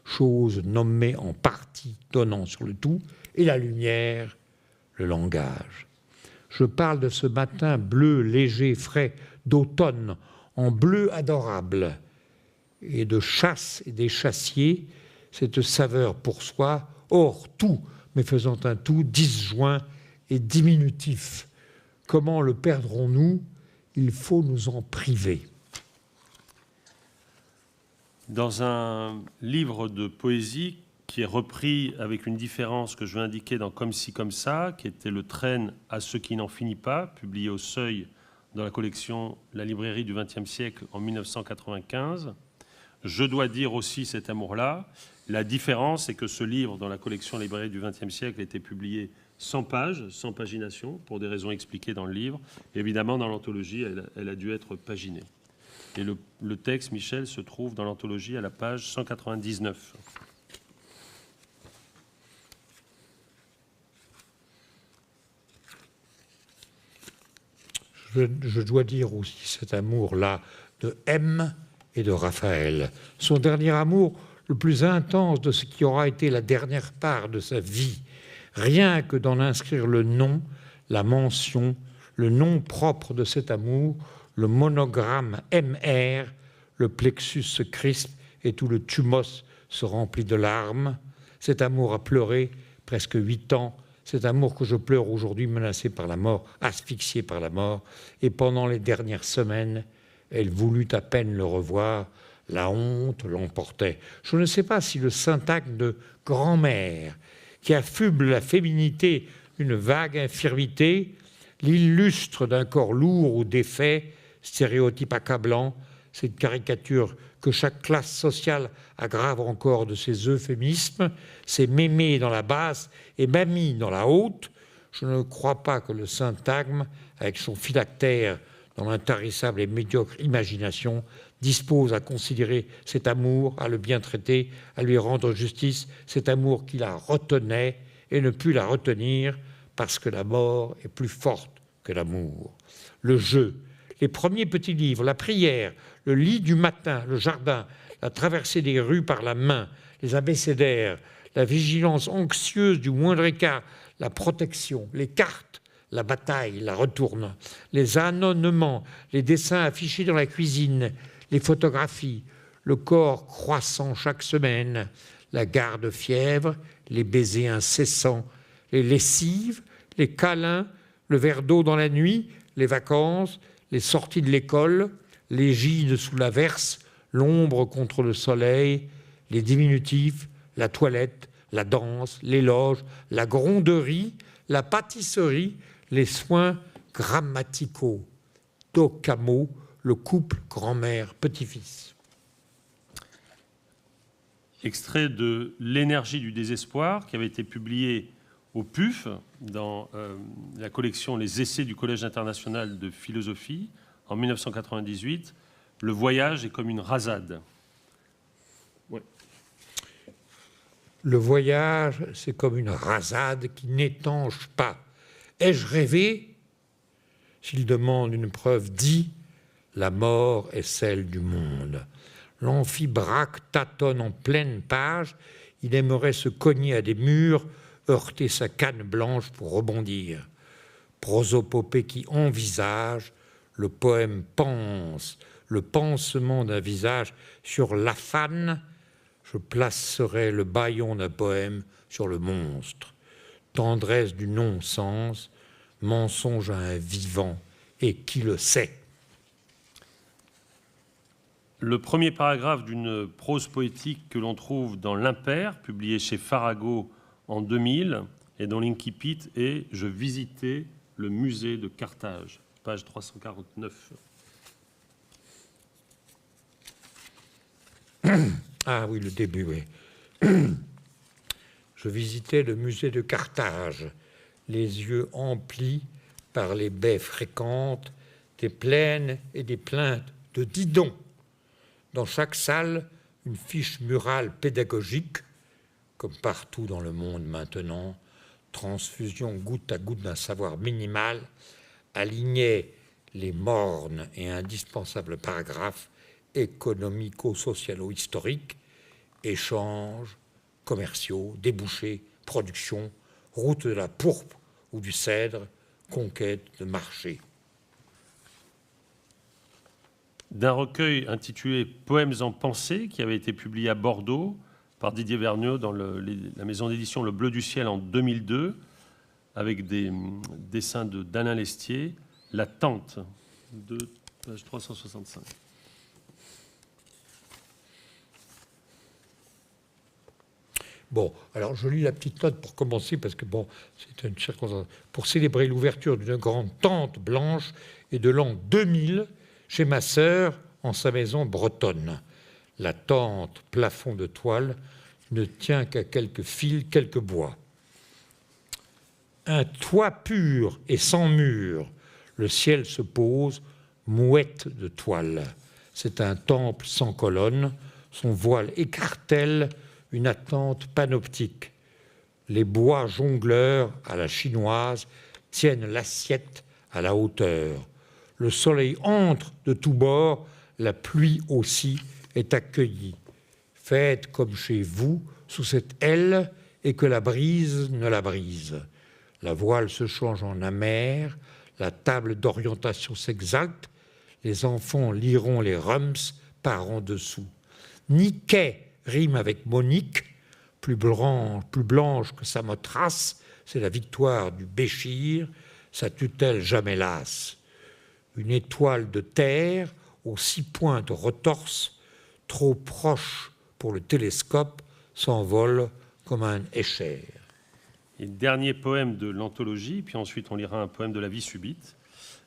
chose nommée en partie donnant sur le tout, et la lumière, le langage. Je parle de ce matin bleu, léger, frais, d'automne, en bleu adorable, et de chasse et des chassiers, cette saveur pour soi, hors tout, mais faisant un tout disjoint et diminutif. Comment le perdrons-nous? Il faut nous en priver. Dans un livre de poésie qui est repris avec une différence que je vais indiquer dans Comme ci, comme ça, qui était le traîne à ce qui n'en finit pas, publié au Seuil dans la collection La librairie du XXe siècle en 1995. Je dois dire aussi cet amour-là. La différence, c'est que ce livre dans la collection La librairie du XXe siècle était publié sans pages, sans pagination, pour des raisons expliquées dans le livre. Et évidemment, dans l'anthologie, elle a dû être paginée. Et le texte, Michel, se trouve dans l'anthologie à la page 199. Je dois dire aussi cet amour-là de M et de Raphaël. Son dernier amour, le plus intense de ce qui aura été la dernière part de sa vie. Rien que d'en inscrire le nom, la mention, le nom propre de cet amour, le monogramme MR, le plexus se crispe et tout le thumos se remplit de larmes. Cet amour a pleuré presque 8 ans. Cet amour que je pleure aujourd'hui, menacé par la mort, asphyxié par la mort. Et pendant les dernières semaines, elle voulut à peine le revoir. La honte l'emportait. Je ne sais pas si le syntagme de grand-mère, qui affuble la féminité d'une vague infirmité, l'illustre d'un corps lourd ou défait, stéréotype accablant, cette caricature que chaque classe sociale aggrave encore de ses euphémismes, c'est mémé dans la basse et mamie dans la haute. Je ne crois pas que le syntagme, avec son phylactère dans l'intarissable et médiocre imagination, dispose à considérer cet amour, à le bien traiter, à lui rendre justice, cet amour qui la retenait et ne put la retenir parce que la mort est plus forte que l'amour. Le jeu, les premiers petits livres, la prière, le lit du matin, le jardin, la traversée des rues par la main, les abécédaires, la vigilance anxieuse du moindre écart, la protection, les cartes, la bataille, la retourne, les annonnements, les dessins affichés dans la cuisine, les photographies, le corps croissant chaque semaine, la garde-fièvre, les baisers incessants, les lessives, les câlins, le verre d'eau dans la nuit, les vacances, les sorties de l'école, les gîtes sous l'averse, l'ombre contre le soleil, les diminutifs, la toilette, la danse, l'éloge, la gronderie, la pâtisserie, les soins grammaticaux, Docamo, le couple grand-mère-petit-fils. Extrait de L'énergie du désespoir, qui avait été publié au PUF, dans la collection Les Essais du Collège international de philosophie, en 1998. Le voyage est comme une rasade. Ouais. Le voyage, c'est comme une rasade qui n'étanche pas. Ai-je rêvé? S'il demande une preuve, dit la mort est celle du monde. L'amphibraque tâtonne en pleine page, il aimerait se cogner à des murs, heurter sa canne blanche pour rebondir. Prosopopée qui envisage, le poème pense, le pansement d'un visage sur l'afane, je placerai le bâillon d'un poème sur le monstre. Tendresse du non-sens, mensonge à un vivant, et qui le sait. Le premier paragraphe d'une prose poétique que l'on trouve dans l'Impair, publié chez Farago en 2000, et dont l'incipit est « Je visitais le musée de Carthage », page 349. Ah oui, le début, oui. Je visitais le musée de Carthage, les yeux emplis par les baies fréquentes, des plaines et des plaintes de Didon. Dans chaque salle, une fiche murale pédagogique, comme partout dans le monde maintenant, transfusion goutte à goutte d'un savoir minimal, alignait les mornes et indispensables paragraphes économico-socialo-historiques, échanges commerciaux, débouchés, production, route de la pourpre ou du cèdre, conquête de marché. D'un recueil intitulé « Poèmes en pensée » qui avait été publié à Bordeaux par Didier Vergniaud dans la maison d'édition Le Bleu du Ciel en 2002, avec des dessins d'Alain Lestier, « La Tente » de page 365. Bon, alors je lis la petite note pour commencer, parce que bon, c'est une circonstance. Pour célébrer l'ouverture d'une grande tente blanche et de l'an 2000 chez ma sœur en sa maison bretonne. La tente, plafond de toile, ne tient qu'à quelques fils, quelques bois. Un toit pur et sans mur, le ciel se pose, mouette de toile. C'est un temple sans colonne, son voile écartèle une attente panoptique. Les bois jongleurs à la chinoise tiennent l'assiette à la hauteur. Le soleil entre de tous bords, la pluie aussi est accueillie. Faites comme chez vous, sous cette aile, et que la brise ne la brise. La voile se change en amère, la table d'orientation s'exalte, les enfants liront les rums par en dessous. Niquet rime avec Monique, plus blanche que sa motrace, c'est la victoire du Béchir, sa tutelle jamais lasse. Une étoile de terre aux 6 pointes retorses, trop proche pour le télescope, s'envole comme un écher. Et dernier poème de l'anthologie, puis ensuite on lira un poème de la vie subite.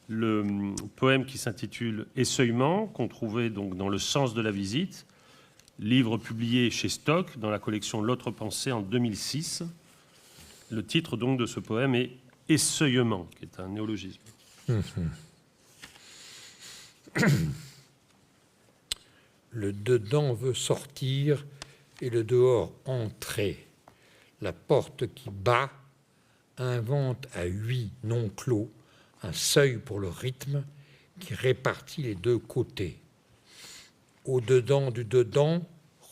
Le poème qui s'intitule « Esseuillement », qu'on trouvait donc dans Le sens de la visite, livre publié chez Stock dans la collection L'autre pensée en 2006. Le titre donc de ce poème est « Esseuillement », qui est un néologisme. Le dedans veut sortir et le dehors entrer. La porte qui bat invente à 8 non clos un seuil pour le rythme qui répartit les deux côtés. Au-dedans du dedans,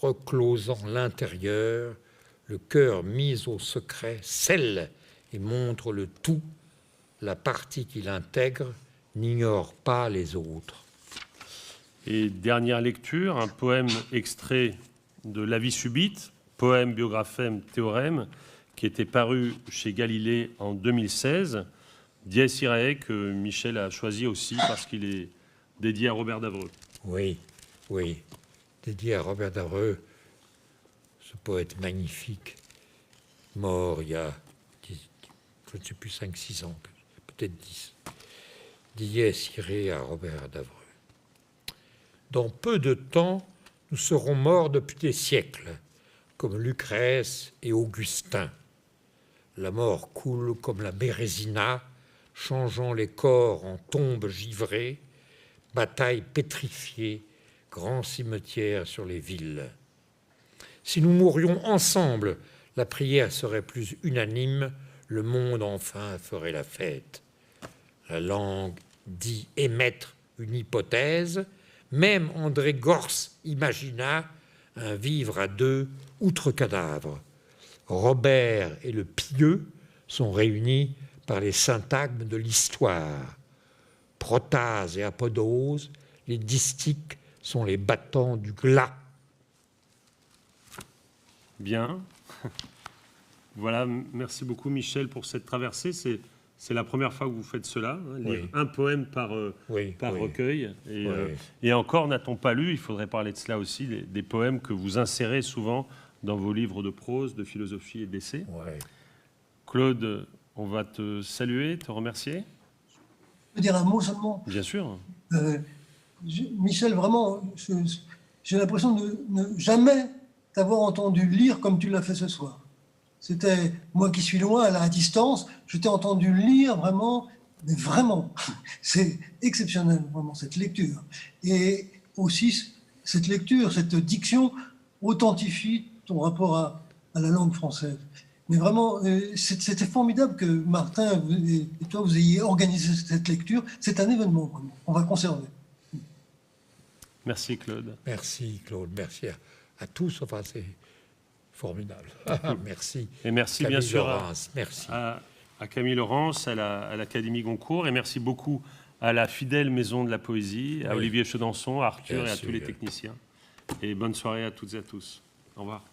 reclosant l'intérieur, le cœur mis au secret scelle et montre le tout. La partie qui l'intègre n'ignore pas les autres. Et dernière lecture, un poème extrait de La vie subite, poème, biographème, théorème, qui était paru chez Galilée en 2016, Dies Irae, que Michel a choisi aussi parce qu'il est dédié à Robert Davreux. Oui, dédié à Robert Davreux, ce poète magnifique, mort il y a, je ne sais plus, 5-6 ans, peut-être 10. Dies Irae à Robert Davreux. Dans peu de temps, nous serons morts depuis des siècles, comme Lucrèce et Augustin. La mort coule comme la Bérésina, changeant les corps en tombes givrées, batailles pétrifiées, grands cimetières sur les villes. Si nous mourions ensemble, la prière serait plus unanime, le monde enfin ferait la fête. La langue dit émettre une hypothèse, Même André Gorz imagina un vivre à deux outre cadavre. Robert et le pieux sont réunis par les syntagmes de l'histoire. Protase et apodose, les distiques sont les battants du glas. Bien. Voilà, merci beaucoup Michel pour cette traversée. C'est la première fois que vous faites cela, hein, lire un poème par recueil. Et encore, n'a-t-on pas lu, il faudrait parler de cela aussi, des poèmes que vous insérez souvent dans vos livres de prose, de philosophie et d'essai. Claude, on va te saluer, te remercier. Je peux dire un mot seulement? Bien sûr. Michel, vraiment, j'ai l'impression de ne jamais t'avoir entendu lire comme tu l'as fait ce soir. C'était, moi qui suis loin, à distance, je t'ai entendu lire vraiment, mais vraiment, c'est exceptionnel, vraiment, cette lecture. Et aussi, cette lecture, cette diction authentifie ton rapport à la langue française. Mais vraiment, c'était formidable que Martin et toi, vous ayez organisé cette lecture. C'est un événement, vraiment. On va conserver. Merci, Claude. Merci, Claude. Merci à tous. Enfin, c'est formidable. Merci. Et merci Camille bien sûr Laurence. Merci. À Camille Laurence, à l'Académie Goncourt, et merci beaucoup à la fidèle Maison de la Poésie, à Olivier Chedançon, à Arthur et à tous les techniciens. Et bonne soirée à toutes et à tous. Au revoir.